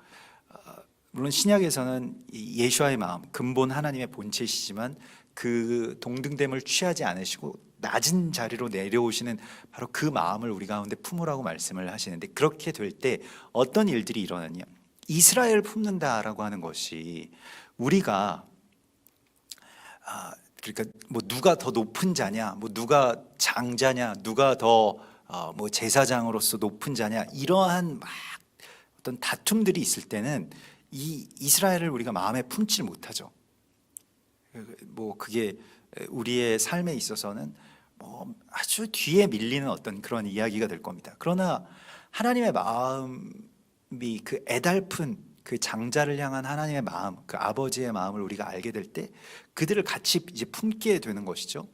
물론 신약에서는 예수와의 마음, 근본 하나님의 본체시지만 그 동등됨을 취하지 않으시고 낮은 자리로 내려오시는 바로 그 마음을 우리 가운데 품으라고 말씀을 하시는데, 그렇게 될 때 어떤 일들이 일어나냐? 이스라엘을 품는다라고 하는 것이, 우리가 그러니까 뭐 누가 더 높은 자냐, 뭐 누가 장자냐, 누가 더 뭐 제사장으로서 높은 자냐, 이러한 막 어떤 다툼들이 있을 때는 이 이스라엘을 우리가 마음에 품지 못하죠. 뭐 그게 우리의 삶에 있어서는 뭐 아주 뒤에 밀리는 어떤 그런 이야기가 될 겁니다. 그러나 하나님의 마음이 애달픈 장자를 향한 하나님의 마음, 아버지의 마음을 우리가 알게 될 때 그들을 같이 이제 품게 되는 것이죠.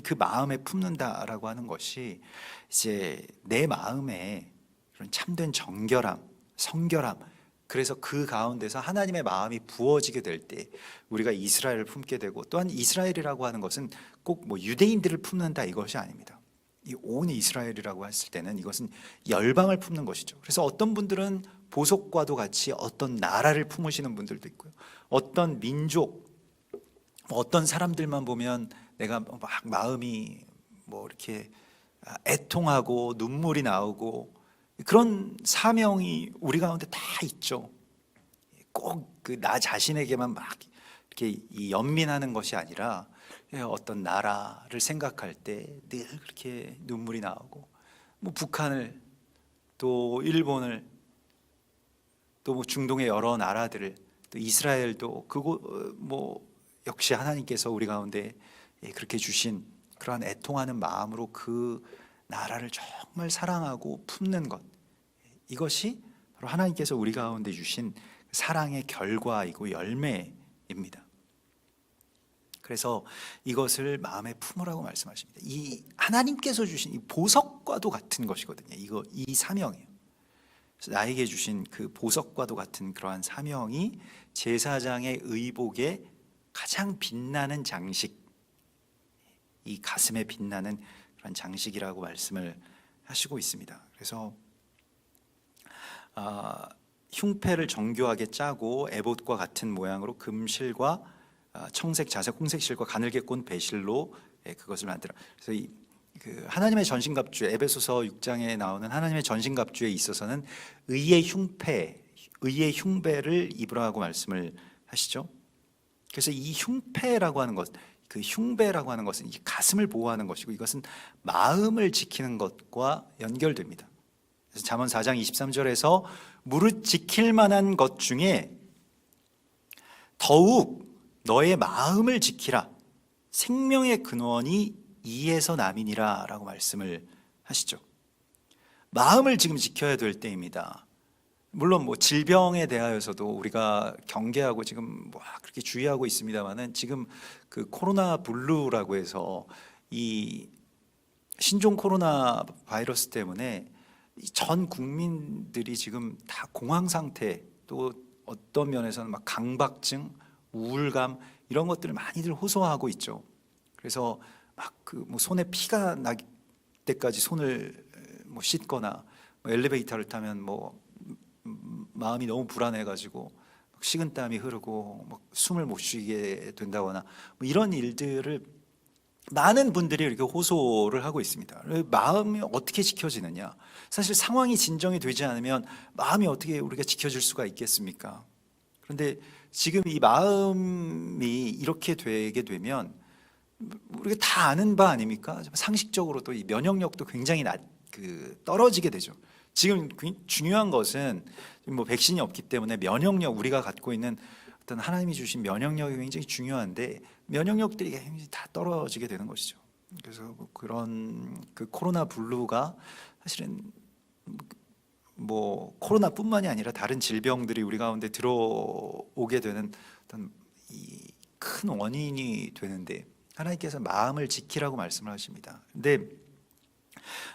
그 마음에 품는다라고 하는 것이 이제 내 마음에 그런 참된 정결함, 성결함, 그래서 그 가운데서 하나님의 마음이 부어지게 될 때 우리가 이스라엘을 품게 되고, 또한 이스라엘이라고 하는 것은 꼭 뭐 유대인들을 품는다 이것이 아닙니다. 이 온 이스라엘이라고 했을 때는 이것은 열방을 품는 것이죠. 그래서 어떤 분들은 보석과도 같이 어떤 나라를 품으시는 분들도 있고요, 어떤 민족, 어떤 사람들만 보면 내가 막 마음이 뭐 이렇게 애통하고 눈물이 나오고 그런 사명이 우리 가운데 다 있죠. 꼭 그 나 자신에게만 막 이렇게 연민하는 것이 아니라 어떤 나라를 생각할 때 늘 그렇게 눈물이 나오고, 뭐 북한을, 또 일본을, 또 뭐 중동의 여러 나라들을, 또 이스라엘도 그곳 뭐 역시 하나님께서 우리 가운데 그렇게 주신 그러한 애통하는 마음으로 그 나라를 정말 사랑하고 품는 것, 이것이 바로 하나님께서 우리 가운데 주신 사랑의 결과이고 열매입니다. 그래서 이것을 마음에 품으라고 말씀하십니다. 이 하나님께서 주신 이 보석과도 같은 것이거든요. 이 사명이에요. 그래서 나에게 주신 그 보석과도 같은 그러한 사명이 제사장의 의복의 가장 빛나는 장식, 이 가슴에 빛나는 그런 장식이라고 말씀을 하시고 있습니다. 그래서 흉패를 정교하게 짜고 에봇과 같은 모양으로 금실과 청색, 자색, 홍색 실과 가늘게 꼰 배실로 그것을 만들어. 그래서 그 하나님의 전신갑주, 에베소서 6장에 나오는 하나님의 전신갑주에 있어서는 의의 흉배를 입으라고 말씀을 하시죠. 그래서 이 흉패라고 하는 것, 그 흉배라고 하는 것은 이 가슴을 보호하는 것이고, 이것은 마음을 지키는 것과 연결됩니다. 그래서 잠언 4장 23절에서 무릇 지킬 만한 것 중에 더욱 너의 마음을 지키라, 생명의 근원이 이에서 남이니라 라고 말씀을 하시죠. 마음을 지금 지켜야 될 때입니다. 물론 뭐 질병에 대하여서도 우리가 경계하고 지금 뭐 그렇게 주의하고 있습니다만은, 지금 그 코로나 블루라고 해서 이 신종 코로나 바이러스 때문에 전 국민들이 지금 다 공황 상태, 또 어떤 면에서는 막 강박증, 우울감 이런 것들을 많이들 호소하고 있죠. 그래서 막 그 뭐 손에 피가 날 때까지 손을 뭐 씻거나, 뭐 엘리베이터를 타면 뭐 마음이 너무 불안해가지고 식은땀이 흐르고 막 숨을 못 쉬게 된다거나, 뭐 이런 일들을 많은 분들이 이렇게 호소를 하고 있습니다. 마음이 어떻게 지켜지느냐? 사실 상황이 진정이 되지 않으면 마음이 어떻게 우리가 지켜질 수가 있겠습니까? 그런데 지금 이 마음이 이렇게 되게 되면 우리가 다 아는 바 아닙니까? 상식적으로도 이 면역력도 굉장히 떨어지게 되죠. 지금 중요한 것은 뭐 백신이 없기 때문에 면역력, 우리가 갖고 있는 어떤 하나님이 주신 면역력이 굉장히 중요한데, 면역력들이 굉장히 다 떨어지게 되는 것이죠. 그래서 뭐 그런 그 코로나 블루가 사실은 뭐 코로나뿐만이 아니라 다른 질병들이 우리 가운데 들어오게 되는 어떤 이 큰 원인이 되는데, 하나님께서 마음을 지키라고 말씀을 하십니다. 근데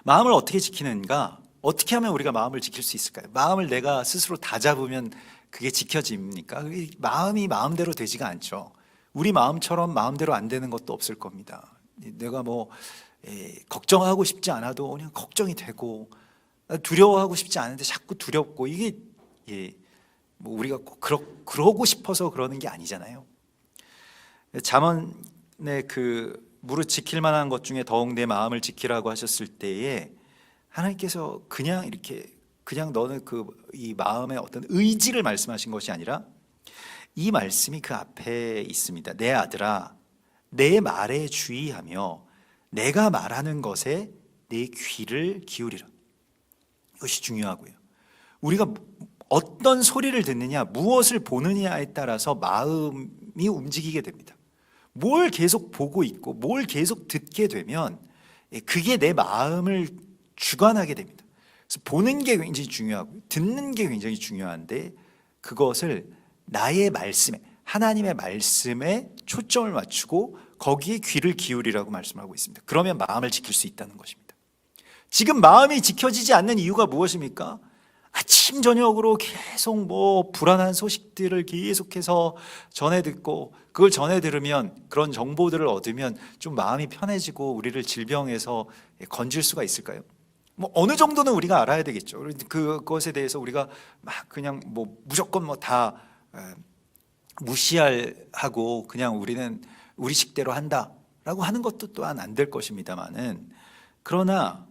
마음을 어떻게 지키는가? 어떻게 하면 우리가 마음을 지킬 수 있을까요? 마음을 내가 스스로 다 잡으면 그게 지켜집니까? 마음이 마음대로 되지가 않죠. 우리 마음처럼 마음대로 안 되는 것도 없을 겁니다. 내가 뭐 걱정하고 싶지 않아도 그냥 걱정이 되고, 두려워하고 싶지 않은데 자꾸 두렵고, 이게 뭐 우리가 꼭 그러고 싶어서 그러는 게 아니잖아요. 잠언에 그 무릇 지킬 만한 것 중에 더욱 내 마음을 지키라고 하셨을 때에, 하나님께서 그냥 너는 이 마음의 어떤 의지를 말씀하신 것이 아니라 이 말씀이 그 앞에 있습니다. 내 아들아, 내 말에 주의하며 내가 말하는 것에 내 귀를 기울이라. 이것이 중요하고요. 우리가 어떤 소리를 듣느냐, 무엇을 보느냐에 따라서 마음이 움직이게 됩니다. 뭘 계속 보고 있고 뭘 계속 듣게 되면 그게 내 마음을 주관하게 됩니다. 그래서 보는 게 굉장히 중요하고 듣는 게 굉장히 중요한데, 그것을 나의 말씀에, 하나님의 말씀에 초점을 맞추고 거기에 귀를 기울이라고 말씀하고 있습니다. 그러면 마음을 지킬 수 있다는 것입니다. 지금 마음이 지켜지지 않는 이유가 무엇입니까? 아침 저녁으로 계속 뭐 불안한 소식들을 계속해서 전해 듣고, 그걸 전해 들으면, 그런 정보들을 얻으면 좀 마음이 편해지고 우리를 질병에서 건질 수가 있을까요? 뭐 어느 정도는 우리가 알아야 되겠죠. 그것에 대해서 우리가 막 그냥 뭐 무조건 뭐 다 무시하고 그냥 우리는 우리 식대로 한다, 라고 하는 것도 또한 안 될 것입니다만은, 그러나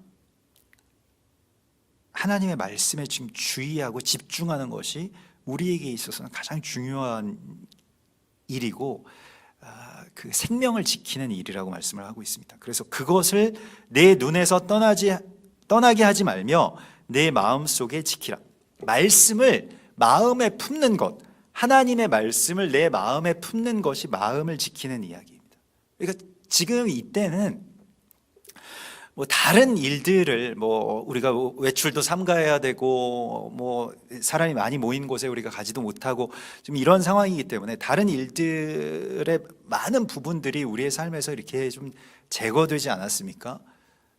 하나님의 말씀에 지금 주의하고 집중하는 것이 우리에게 있어서는 가장 중요한 일이고 그 생명을 지키는 일이라고 말씀을 하고 있습니다. 그래서 그것을 내 눈에서 떠나게 하지 말며 내 마음속에 지키라. 말씀을 마음에 품는 것, 하나님의 말씀을 내 마음에 품는 것이 마음을 지키는 이야기입니다. 그러니까 지금 이때는 뭐 다른 일들을 우리가 외출도 삼가해야 되고 사람이 많이 모인 곳에 우리가 가지도 못하고 좀 이런 상황이기 때문에 다른 일들의 많은 부분들이 우리의 삶에서 이렇게 좀 제거되지 않았습니까?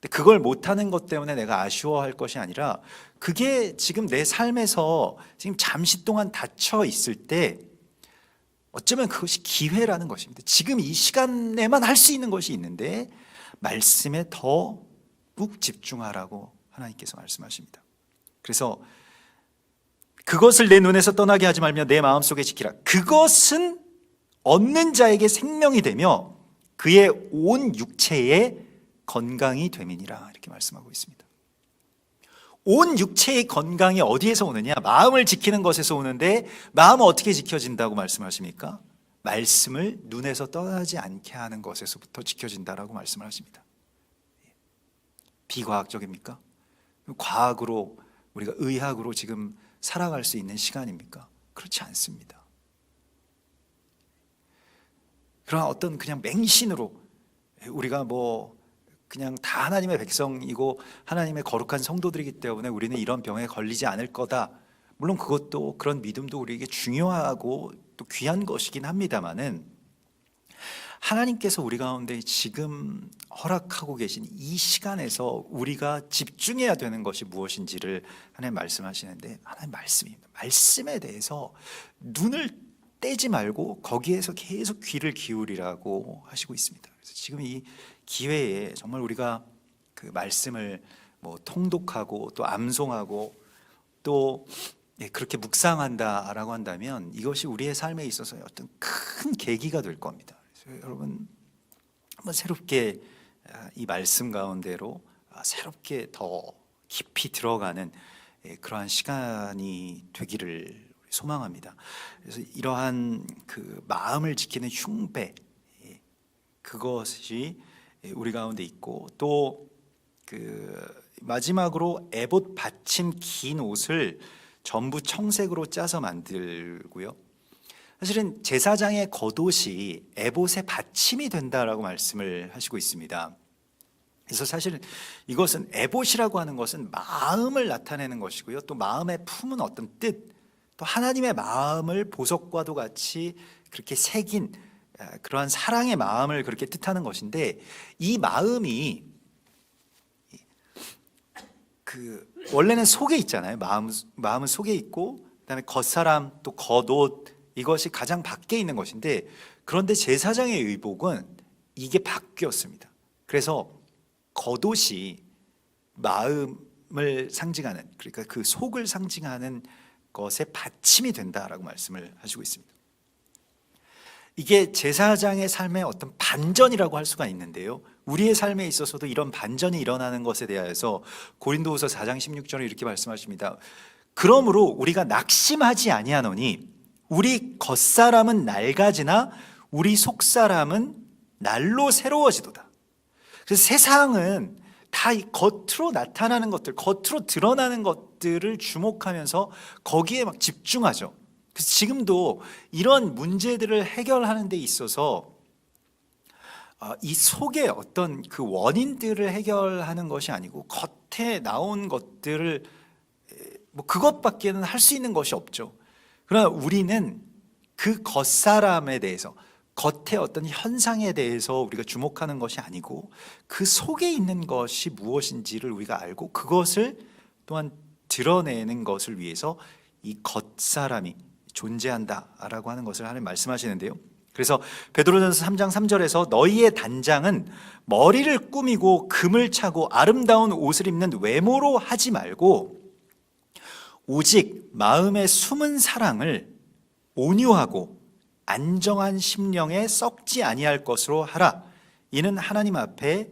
근데 그걸 못하는 것 때문에 내가 아쉬워할 것이 아니라 그게 지금 내 삶에서 지금 잠시 동안 닫혀 있을 때 어쩌면 그것이 기회라는 것입니다. 지금 이 시간에만 할 수 있는 것이 있는데 말씀에 더 묵 집중하라고 하나님께서 말씀하십니다. 그래서 그것을 내 눈에서 떠나게 하지 말며 내 마음속에 지키라. 그것은 얻는 자에게 생명이 되며 그의 온 육체에 건강이 됨이니라. 이렇게 말씀하고 있습니다. 온 육체의 건강이 어디에서 오느냐? 마음을 지키는 것에서 오는데, 마음은 어떻게 지켜진다고 말씀하십니까? 말씀을 눈에서 떠나지 않게 하는 것에서부터 지켜진다라고 말씀을 하십니다. 비과학적입니까? 과학으로, 우리가 의학으로 지금 살아갈 수 있는 시간입니까? 그렇지 않습니다. 그런 어떤 그냥 맹신으로 우리가 그냥 다 하나님의 백성이고 하나님의 거룩한 성도들이기 때문에 우리는 이런 병에 걸리지 않을 거다. 물론 그것도, 그런 믿음도 우리에게 중요하고 또 귀한 것이긴 합니다만은, 하나님께서 우리 가운데 지금 허락하고 계신 이 시간에서 우리가 집중해야 되는 것이 무엇인지를 하나님 말씀하시는데, 하나님 말씀입니다. 말씀에 대해서 눈을 떼지 말고 거기에서 계속 귀를 기울이라고 하시고 있습니다. 그래서 지금 이 기회에 정말 우리가 그 말씀을 통독하고 또 암송하고 또 그렇게 묵상한다라고 한다면 이것이 우리의 삶에 있어서 어떤 큰 계기가 될 겁니다. 그래서 여러분 한번 새롭게 이 말씀 가운데로 새롭게 더 깊이 들어가는 그러한 시간이 되기를 소망합니다. 그래서 이러한 그 마음을 지키는 흉배, 그것이 우리 가운데 있고, 또 그 마지막으로 에봇 받침 긴 옷을 전부 청색으로 짜서 만들고요. 사실은 제사장의 겉옷이 에봇의 받침이 된다라고 말씀을 하시고 있습니다. 그래서 사실 이것은 에봇이라고 하는 것은 마음을 나타내는 것이고요. 또 마음에 품은 어떤 뜻, 또 하나님의 마음을 보석과도 같이 그렇게 새긴 그러한 사랑의 마음을 그렇게 뜻하는 것인데, 이 마음이 원래는 속에 있잖아요. 마음은 속에 있고, 그다음에 겉사람 또 겉옷, 이것이 가장 밖에 있는 것인데, 그런데 제사장의 의복은 이게 바뀌었습니다. 그래서 겉옷이 마음을 상징하는, 그러니까 그 속을 상징하는 것에 받침이 된다라고 말씀을 하시고 있습니다. 이게 제사장의 삶의 어떤 반전이라고 할 수가 있는데요, 우리의 삶에 있어서도 이런 반전이 일어나는 것에 대하여서 고린도후서 4장 16절에 이렇게 말씀하십니다. 그러므로 우리가 낙심하지 아니하노니 우리 겉사람은 낡아지나 우리 속사람은 날로 새로워지도다. 그래서 세상은 다 이 겉으로 나타나는 것들, 겉으로 드러나는 것들을 주목하면서 거기에 막 집중하죠. 그래서 지금도 이런 문제들을 해결하는 데 있어서 이 속에 어떤 그 원인들을 해결하는 것이 아니고 겉에 나온 것들을 그것밖에는 할 수 있는 것이 없죠. 그러나 우리는 그 겉사람에 대해서, 겉의 어떤 현상에 대해서 우리가 주목하는 것이 아니고 그 속에 있는 것이 무엇인지를 우리가 알고 그것을 또한 드러내는 것을 위해서 이 겉사람이 존재한다라고 하는 것을 하나님 말씀하시는데요. 그래서 베드로전서 3장 3절에서 너희의 단장은 머리를 꾸미고 금을 차고 아름다운 옷을 입는 외모로 하지 말고 오직 마음의 숨은 사랑을 온유하고 안정한 심령에 썩지 아니할 것으로 하라. 이는 하나님 앞에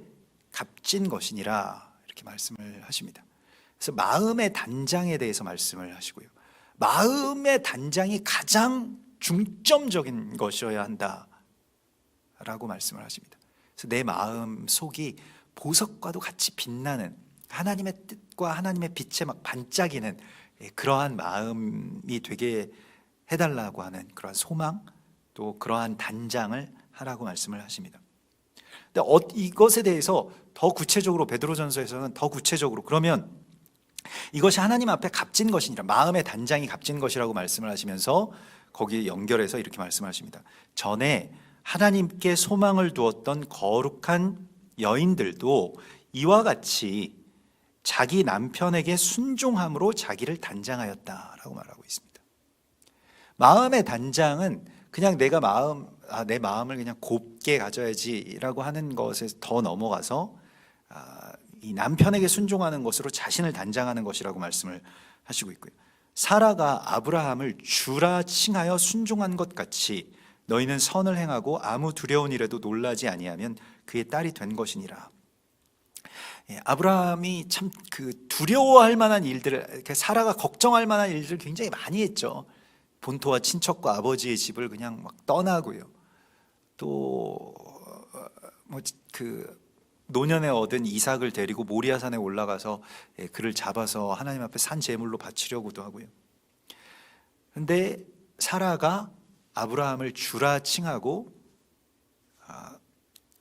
값진 것이니라 이렇게 말씀을 하십니다. 그래서 마음의 단장에 대해서 말씀을 하시고요. 마음의 단장이 가장 중점적인 것이어야 한다라고 말씀을 하십니다. 그래서 내 마음 속이 보석과도 같이 빛나는 하나님의 뜻과 하나님의 빛에 막 반짝이는 그러한 마음이 되게 해달라고 하는 그러한 소망, 또 그러한 단장을 하라고 말씀을 하십니다. 근데 이것에 대해서 더 구체적으로 베드로전서에서는 더 구체적으로 그러면 이것이 하나님 앞에 값진 것이니라, 마음의 단장이 값진 것이라고 말씀을 하시면서 거기에 연결해서 이렇게 말씀하십니다. 전에 하나님께 소망을 두었던 거룩한 여인들도 이와 같이 자기 남편에게 순종함으로 자기를 단장하였다라고 말하고 있습니다. 마음의 단장은 그냥 내가 내 마음을 그냥 곱게 가져야지라고 하는 것에 더 넘어가서 이 남편에게 순종하는 것으로 자신을 단장하는 것이라고 말씀을 하시고 있고요. 사라가 아브라함을 주라 칭하여 순종한 것 같이 너희는 선을 행하고 아무 두려운 일에도 놀라지 아니하면 그의 딸이 된 것이니라. 아브라함이 참 그 두려워할 만한 일들을, 사라가 걱정할 만한 일들을 굉장히 많이 했죠. 본토와 친척과 아버지의 집을 그냥 막 떠나고요. 또 뭐 그 노년에 얻은 이삭을 데리고 모리아산에 올라가서 그를 잡아서 하나님 앞에 산 제물로 바치려고도 하고요. 그런데 사라가 아브라함을 주라 칭하고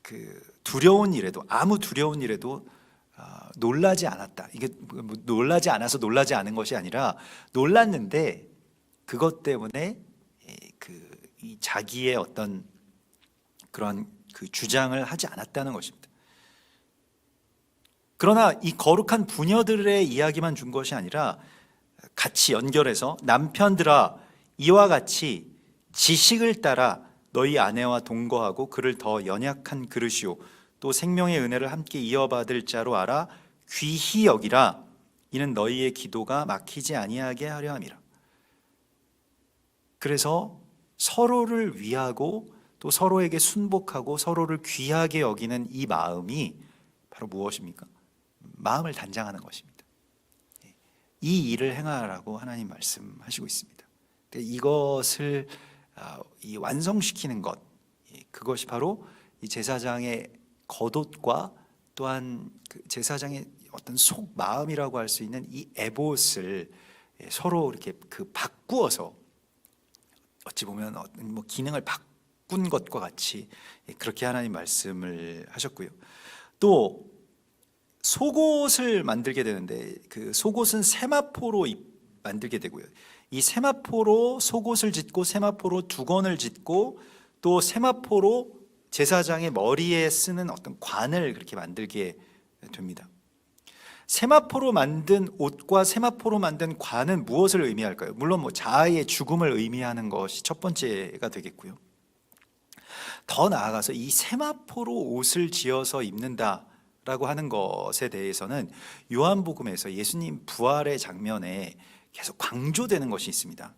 그 두려운 일에도, 아무 두려운 일에도 놀라지 않았다. 이게 놀라지 않아서 놀라지 않은 것이 아니라 놀랐는데 그것 때문에 이 자기의 어떤 그런 그 주장을 하지 않았다는 것입니다. 그러나 이 거룩한 부녀들의 이야기만 준 것이 아니라 같이 연결해서 남편들아 이와 같이 지식을 따라 너희 아내와 동거하고 그를 더 연약한 그릇이요 또 생명의 은혜를 함께 이어받을 자로 알아 귀히 여기라. 이는 너희의 기도가 막히지 아니하게 하려 함이라. 그래서 서로를 위하고 또 서로에게 순복하고 서로를 귀하게 여기는 이 마음이 바로 무엇입니까? 마음을 단장하는 것입니다. 이 일을 행하라고 하나님 말씀하시고 있습니다. 이것을 완성시키는 것, 그것이 바로 이 제사장의 겉옷과 또한 그 제사장의 어떤 속 마음이라고 할 수 있는 이 에봇을 서로 이렇게 그 바꾸어서 어찌 보면 어떤 뭐 기능을 바꾼 것과 같이 그렇게 하나님 말씀을 하셨고요. 또 속옷을 만들게 되는데 그 속옷은 세마포로 만들게 되고요. 이 세마포로 속옷을 짓고 세마포로 두건을 짓고 또 세마포로 제사장의 머리에 쓰는 어떤 관을 그렇게 만들게 됩니다. 세마포로 만든 옷과 세마포로 만든 관은 무엇을 의미할까요? 물론 뭐 자아의 죽음을 의미하는 것이 첫 번째가 되겠고요. 더 나아가서 이 세마포로 옷을 지어서 입는다라고 하는 것에 대해서는 요한복음에서 예수님 부활의 장면에 계속 강조되는 것이 있습니다.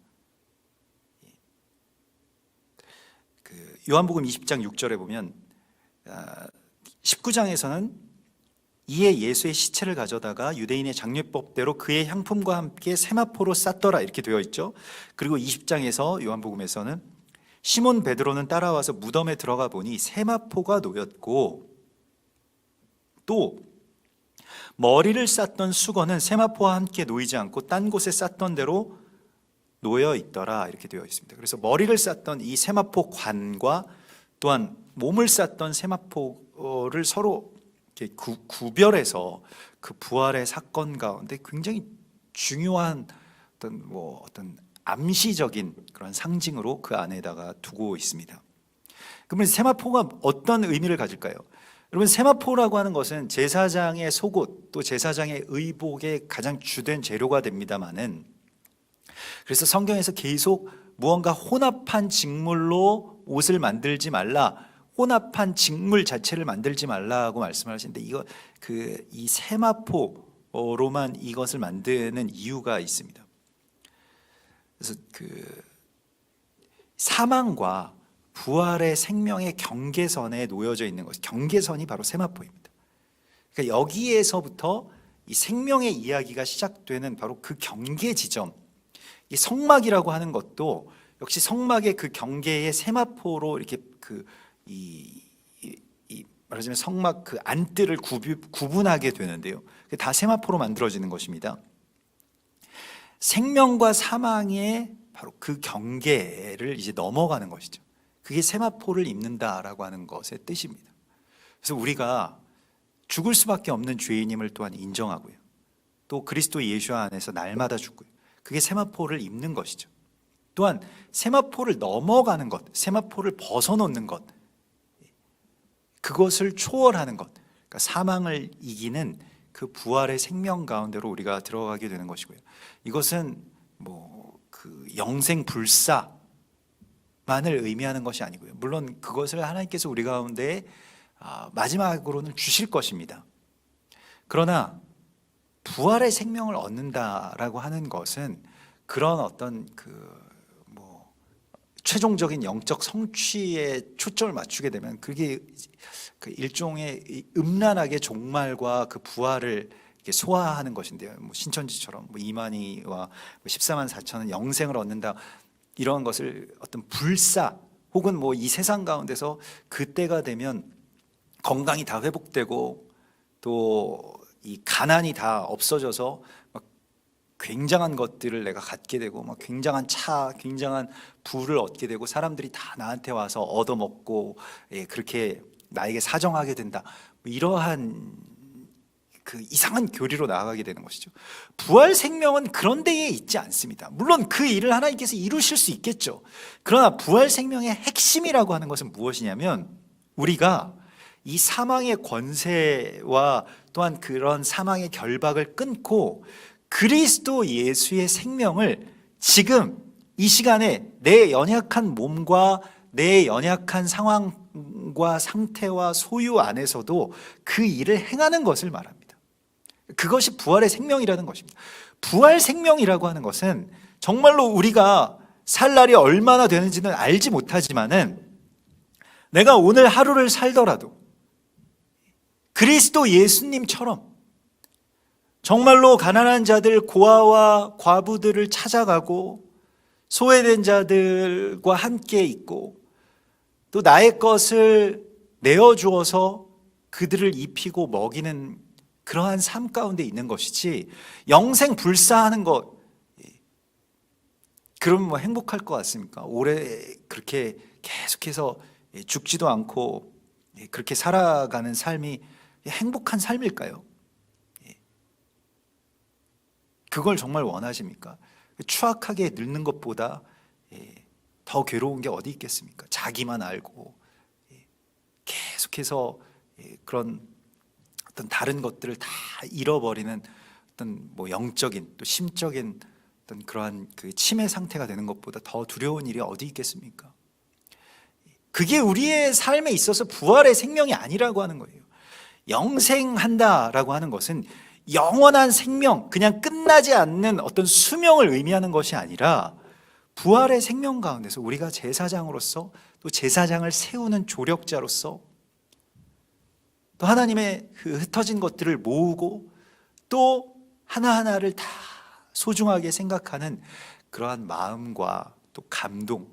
그 요한복음 20장 6절에 보면 19장에서는 이에 예수의 시체를 가져다가 유대인의 장례법대로 그의 향품과 함께 세마포로 쌌더라 이렇게 되어 있죠. 그리고 20장에서 요한복음에서는 시몬 베드로는 따라와서 무덤에 들어가 보니 세마포가 놓였고 또 머리를 쌌던 수건은 세마포와 함께 놓이지 않고 딴 곳에 쌌던 대로 놓여 있더라 이렇게 되어 있습니다. 그래서 머리를 쌌던 이 세마포 관과 또한 몸을 쌌던 세마포를 서로 이렇게 구별해서 그 부활의 사건 가운데 굉장히 중요한 어떤 암시적인 그런 상징으로 그 안에다가 두고 있습니다. 그러면 세마포가 어떤 의미를 가질까요? 여러분, 세마포라고 하는 것은 제사장의 속옷 또 제사장의 의복의 가장 주된 재료가 됩니다마는, 그래서 성경에서 계속 무언가 혼합한 직물로 옷을 만들지 말라, 혼합한 직물 자체를 만들지 말라고 말씀하시는데 이 세마포로만 이것을 만드는 이유가 있습니다. 그래서 그 사망과 부활의 생명의 경계선에 놓여져 있는 것, 경계선이 바로 세마포입니다. 그러니까 여기에서부터 이 생명의 이야기가 시작되는 바로 그 경계 지점, 이 성막이라고 하는 것도 역시 성막의 그 경계의 세마포로 이렇게 말하자면 성막 그 안뜰을 구분하게 되는데요. 다 세마포로 만들어지는 것입니다. 생명과 사망의 바로 그 경계를 이제 넘어가는 것이죠. 그게 세마포를 입는다라고 하는 것의 뜻입니다. 그래서 우리가 죽을 수밖에 없는 죄인임을 또한 인정하고요. 또 그리스도 예수 안에서 날마다 죽고요. 그게 세마포를 입는 것이죠. 또한 세마포를 넘어가는 것, 세마포를 벗어놓는 것, 그것을 초월하는 것, 그러니까 사망을 이기는 그 부활의 생명 가운데로 우리가 들어가게 되는 것이고요. 이것은 그 영생 불사만을 의미하는 것이 아니고요. 물론 그것을 하나님께서 우리 가운데 마지막으로는 주실 것입니다. 그러나 부활의 생명을 얻는다라고 하는 것은 그런 어떤 최종적인 영적 성취에 초점을 맞추게 되면 그게 그 일종의 음란하게 종말과 그 부활을 소화하는 것인데요. 신천지처럼 이만희와 14만 4천은 영생을 얻는다, 이런 것을 어떤 불사 혹은 이 세상 가운데서 그때가 되면 건강이 다 회복되고 또 이 가난이 다 없어져서 굉장한 것들을 내가 갖게 되고 굉장한 차, 굉장한 부를 얻게 되고 사람들이 다 나한테 와서 얻어먹고 그렇게 나에게 사정하게 된다, 이러한 그 이상한 교리로 나아가게 되는 것이죠. 부활 생명은 그런 데에 있지 않습니다. 물론 그 일을 하나님께서 이루실 수 있겠죠. 그러나 부활 생명의 핵심이라고 하는 것은 무엇이냐면 우리가 이 사망의 권세와 또한 그런 사망의 결박을 끊고 그리스도 예수의 생명을 지금 이 시간에 내 연약한 몸과 내 연약한 상황과 상태와 소유 안에서도 그 일을 행하는 것을 말합니다. 그것이 부활의 생명이라는 것입니다. 부활 생명이라고 하는 것은 정말로 우리가 살 날이 얼마나 되는지는 알지 못하지만은 내가 오늘 하루를 살더라도 그리스도 예수님처럼 정말로 가난한 자들, 고아와 과부들을 찾아가고 소외된 자들과 함께 있고 또 나의 것을 내어주어서 그들을 입히고 먹이는 그러한 삶 가운데 있는 것이지, 영생 불사하는 것, 그러면 행복할 것 같습니까? 오래 그렇게 계속해서 죽지도 않고 그렇게 살아가는 삶이 행복한 삶일까요? 그걸 정말 원하십니까? 추악하게 늙는 것보다 더 괴로운 게 어디 있겠습니까? 자기만 알고 계속해서 그런 어떤 다른 것들을 다 잃어버리는 어떤 영적인 또 심적인 어떤 그러한 그 치매 상태가 되는 것보다 더 두려운 일이 어디 있겠습니까? 그게 우리의 삶에 있어서 부활의 생명이 아니라고 하는 거예요. 영생한다라고 하는 것은 영원한 생명, 그냥 끝나지 않는 어떤 수명을 의미하는 것이 아니라 부활의 생명 가운데서 우리가 제사장으로서 또 제사장을 세우는 조력자로서 또 하나님의 그 흩어진 것들을 모으고 또 하나하나를 다 소중하게 생각하는 그러한 마음과 또 감동,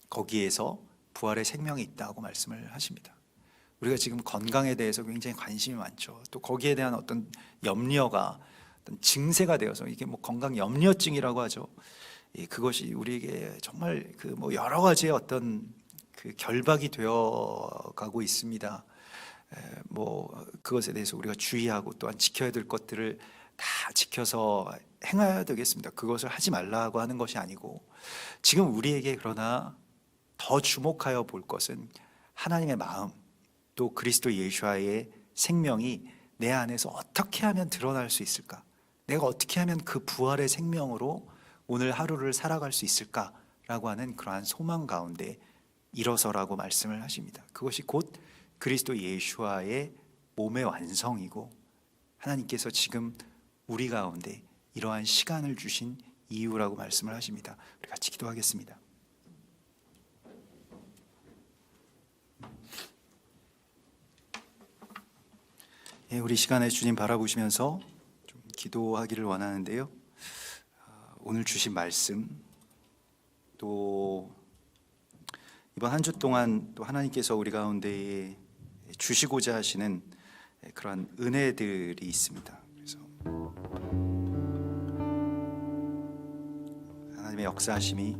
거기에서 부활의 생명이 있다고 말씀을 하십니다. 우리가 지금 건강에 대해서 굉장히 관심이 많죠. 또 거기에 대한 어떤 염려가 어떤 증세가 되어서 이게 건강 염려증이라고 하죠. 그것이 우리에게 정말 그 여러 가지의 어떤 그 결박이 되어 가고 있습니다. 그것에 대해서 우리가 주의하고 또한 지켜야 될 것들을 다 지켜서 행해야 되겠습니다. 그것을 하지 말라고 하는 것이 아니고, 지금 우리에게 그러나 더 주목하여 볼 것은 하나님의 마음, 또 그리스도 예수와의 생명이 내 안에서 어떻게 하면 드러날 수 있을까? 내가 어떻게 하면 그 부활의 생명으로 오늘 하루를 살아갈 수 있을까라고 하는 그러한 소망 가운데 일어서라고 말씀을 하십니다. 그것이 곧 그리스도 예수와의 몸의 완성이고 하나님께서 지금 우리 가운데 이러한 시간을 주신 이유라고 말씀을 하십니다. 우리 같이 기도하겠습니다. 우리 시간에 주님 바라보시면서 좀 기도하기를 원하는데요. 오늘 주신 말씀, 또 이번 한 주 동안 또 하나님께서 우리 가운데에 주시고자 하시는 그러한 은혜들이 있습니다. 그래서 하나님의 역사하심이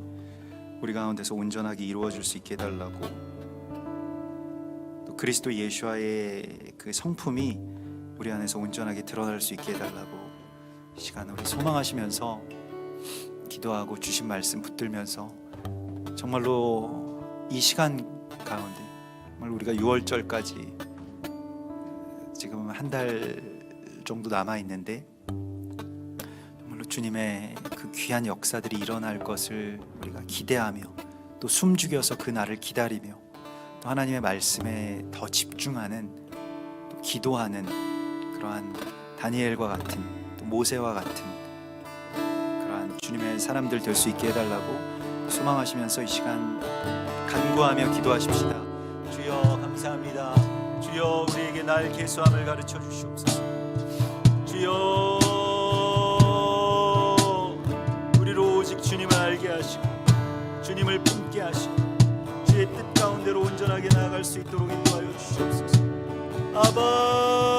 우리 가운데서 온전하게 이루어질 수 있게 해달라고, 또 그리스도 예수와의 그 성품이 우리 안에서 온전하게 드러날 수 있게 해달라고 시간을 우리 소망하시면서 기도하고 주신 말씀 붙들면서 정말로 이 시간 가운데 정말 우리가 6월절까지 지금 한 달 정도 남아 있는데 정말로 주님의 그 귀한 역사들이 일어날 것을 우리가 기대하며 또 숨죽여서 그 날을 기다리며 또 하나님의 말씀에 더 집중하는, 또 기도하는 그러한 다니엘과 같은, 또 모세와 같은 그러한 주님의 사람들 될 수 있게 해달라고 소망하시면서 이 시간 간구하며 기도하십시다. 주여 감사합니다. 주여 우리에게 날 계수함을 가르쳐 주시옵소서. 주여 우리를 오직 주님을 알게 하시고 주님을 품게 하시고 주의 뜻 가운데로 온전하게 나아갈 수 있도록 인도하여 주시옵소서. 아바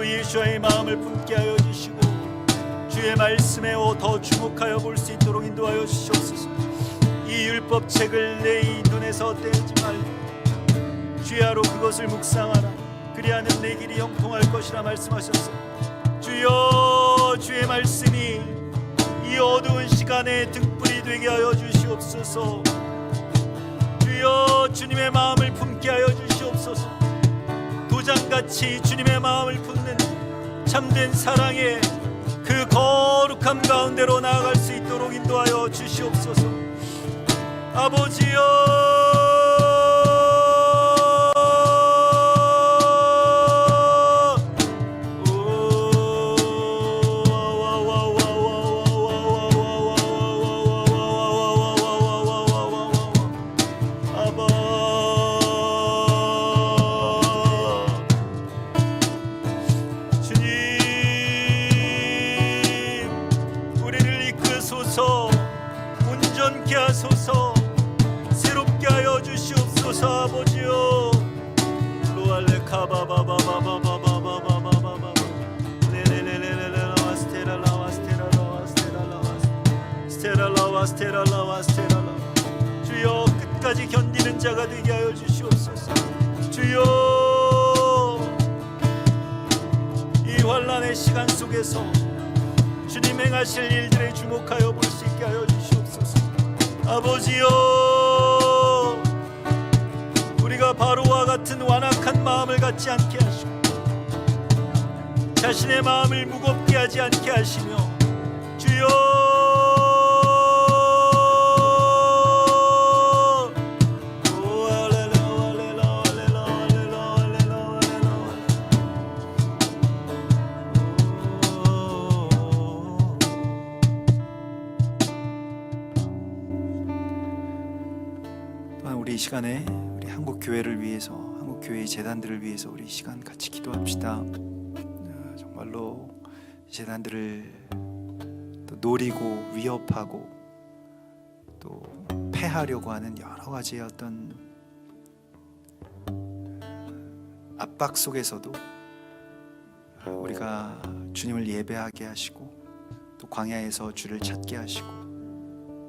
예수와의 마음을 품게 하여 주시고 주의 말씀에 더 주목하여 볼 수 있도록 인도하여 주시옵소서. 이 율법책을 내 눈에서 떼지 말고 주야로 그것을 묵상하라. 그리하면 내 길이 형통할 것이라 말씀하셨어요. 주여 주의 말씀이 이 어두운 시간에 등불이 되게 하여 주시옵소서. 주여 주님의 마음을 품게 하여 주시옵소서. 도장같이 주님의 마음을 품는 참된 사랑의 그 거룩함 가운데로 나아갈 수 있도록 인도하여 주시옵소서. 아버지여 온전케 하소서. 새롭게 하여 주시옵소서. 아버지여 로알레 카바바바바바바바바바바바바 레레레레레레라 스테라라 스테라라 스테라라 스테라라 스테라라 스테라라. 주여 끝까지 견디는 자가 되게 하여 주시옵소서. 주여 이 환난의 시간 속에서 주님 행하실 일들에 주목하여 볼 수 있게 하여 주시옵소서. 아버지여 우리가 바로와 같은 완악한 마음을 갖지 않게 하시고 자신의 마음을 무겁게 하지 않게 하시며 주여 이 시간에 우리 한국 교회를 위해서, 한국 교회의 재단들을 위해서 우리 이 시간 같이 기도합시다. 정말로 재단들을 또 노리고 위협하고 또 폐하려고 하는 여러 가지의 어떤 압박 속에서도 우리가 주님을 예배하게 하시고 또 광야에서 주를 찾게 하시고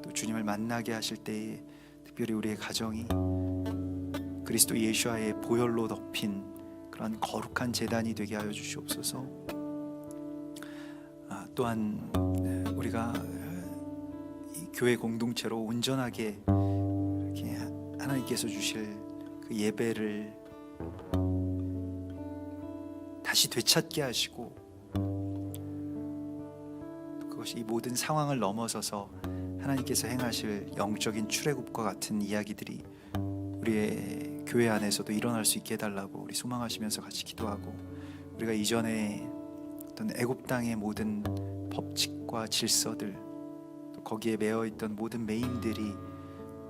또 주님을 만나게 하실 때에 특별히 우리의 가정이 그리스도 예수와의 보혈로 덮인 그런 거룩한 제단이 되게 하여 주시옵소서. 또한 우리가 이 교회 공동체로 온전하게 이렇게 하나님께서 주실 그 예배를 다시 되찾게 하시고, 그것이 이 모든 상황을 넘어서서 하나님께서 행하실 영적인 출애굽과 같은 이야기들이 우리의 교회 안에서도 일어날 수 있게 해달라고 우리 소망하시면서 같이 기도하고, 우리가 이전에 어떤 애굽 땅의 모든 법칙과 질서들, 또 거기에 매여 있던 모든 매임들이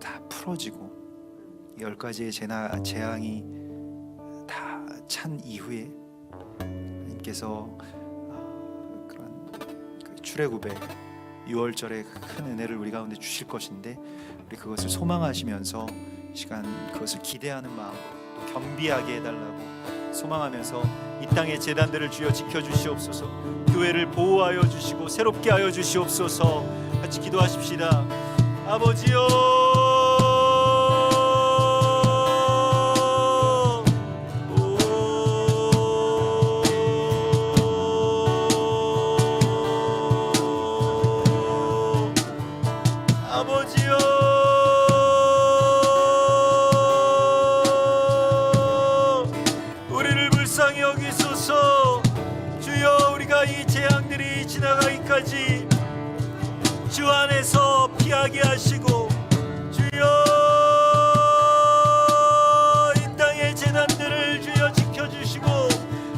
다 풀어지고 10가지의 재앙이 다 찬 이후에 하나님께서 그런 그 출애굽의 6월절의 큰 은혜를 우리 가운데 주실 것인데, 우리 그것을 소망하시면서 시간 그것을 기대하는 마음으로 또 겸비하게 해달라고 소망하면서 이 땅의 재단들을 주여 지켜주시옵소서, 교회를 보호하여 주시고 새롭게 하여 주시옵소서. 같이 기도하십시다. 아버지여, 우리를 불쌍히 여기소서. 주여, 우리가 이 재앙들이 지나가기까지 주 안에서 피하게 하시고, 주여 이 땅의 재난들을 주여 지켜주시고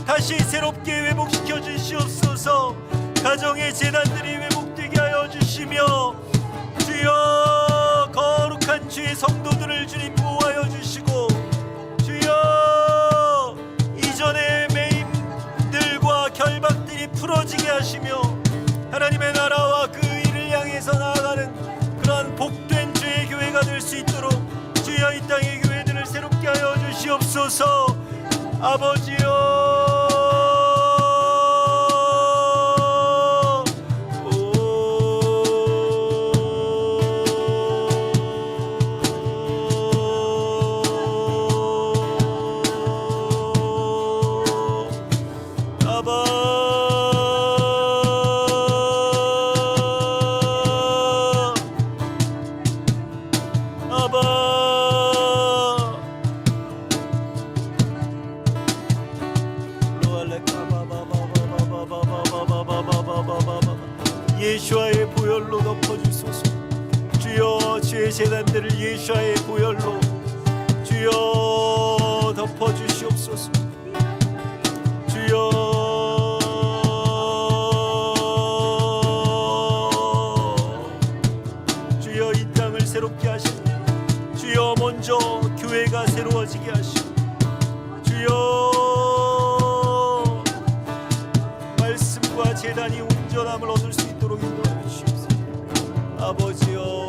다시 새롭게 회복시켜 주시옵소서. 가정의 재난들이 회복되게 하여 주시며, 주여 거룩한 주의 성도들을 주님 보호하여 주시고, 주여 이전의 매임들과 결박들이 풀어지게 하시며 하나님의 나라와 그 일을 향해서 나아가는 그런 복된 주의 교회가 될 수 있도록 주여 이 땅의 교회들을 새롭게 하여 주시옵소서. 아버지여, 예수와의 보혈로 덮어주소서. 주여 주의 재단들을 예수와의 보혈로 주여 덮어주시옵소서. 주여 주여 이 땅을 새롭게 하시고, 주여 먼저 교회가 새로워지게 하시고, 주여 말씀과 재단이 온전함을 얻을 수 있도록 인도하여 주시옵소서. 아버지여,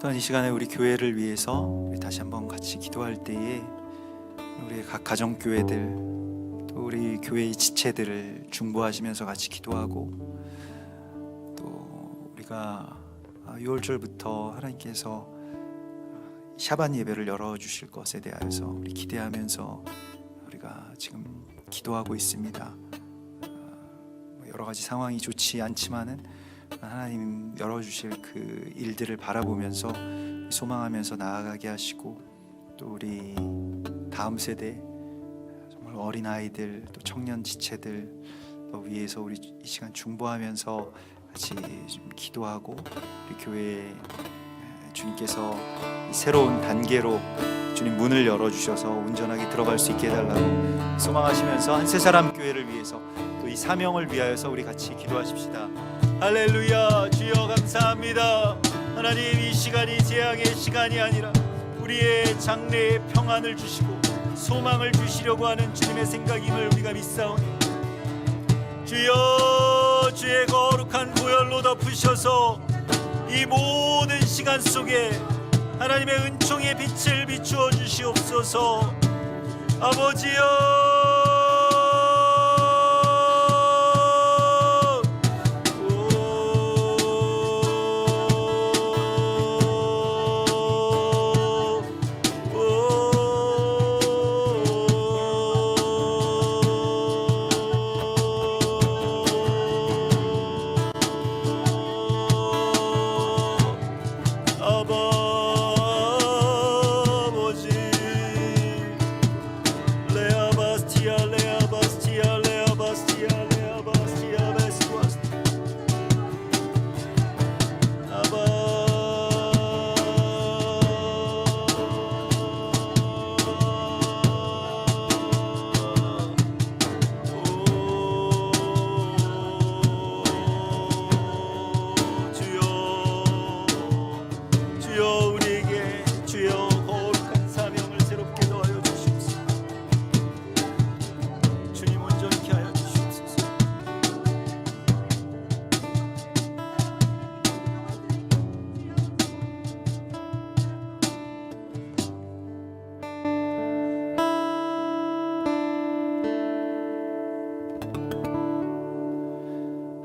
또한 이 시간에 우리 교회를 위해서 우리 다시 한번 같이 기도할 때에 우리의 각 가정교회들, 또 우리 교회의 지체들을 중보하시면서 같이 기도하고, 또 우리가 6월절부터 하나님께서 샤반 예배를 열어주실 것에 대하여서 우리 기대하면서 우리가 지금 기도하고 있습니다. 여러 가지 상황이 좋지 않지만은 하나님 열어주실 그 일들을 바라보면서 소망하면서 나아가게 하시고, 또 우리 다음 세대 정말 어린 아이들, 또 청년 지체들 위해서 우리 이 시간 중보하면서 같이 좀 기도하고, 우리 교회에 주님께서 새로운 단계로 주님 문을 열어주셔서 온전하게 들어갈 수 있게 해달라고 소망하시면서 한 세 사람 교회를 위해서 또 이 사명을 위하여서 우리 같이 기도하십시다. 할렐루야. 주여 감사합니다. 하나님, 이 시간이 재앙의 시간이 아니라 우리의 장래에 평안을 주시고 소망을 주시려고 하는 주님의 생각임을 우리가 믿사오니, 주여 주의 거룩한 보혈로 덮으셔서 이 모든 시간 속에 하나님의 은총의 빛을 비추어 주시옵소서. 아버지여,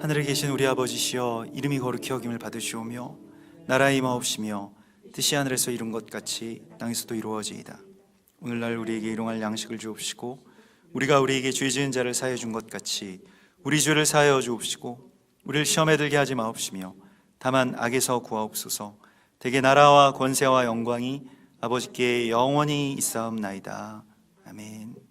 하늘에 계신 우리 아버지시여, 이름이 거룩히 여김을 받으시오며 나라의 임하옵시며 뜻이 하늘에서 이룬 것 같이 땅에서도 이루어지이다. 오늘날 우리에게 일용할 양식을 주옵시고 우리가 우리에게 죄 지은 자를 사하여 준 것 같이 우리 죄를 사하여 주옵시고 우리를 시험에 들게 하지 마옵시며 다만 악에서 구하옵소서. 대개 나라와 권세와 영광이 아버지께 영원히 있사옵나이다. 아멘.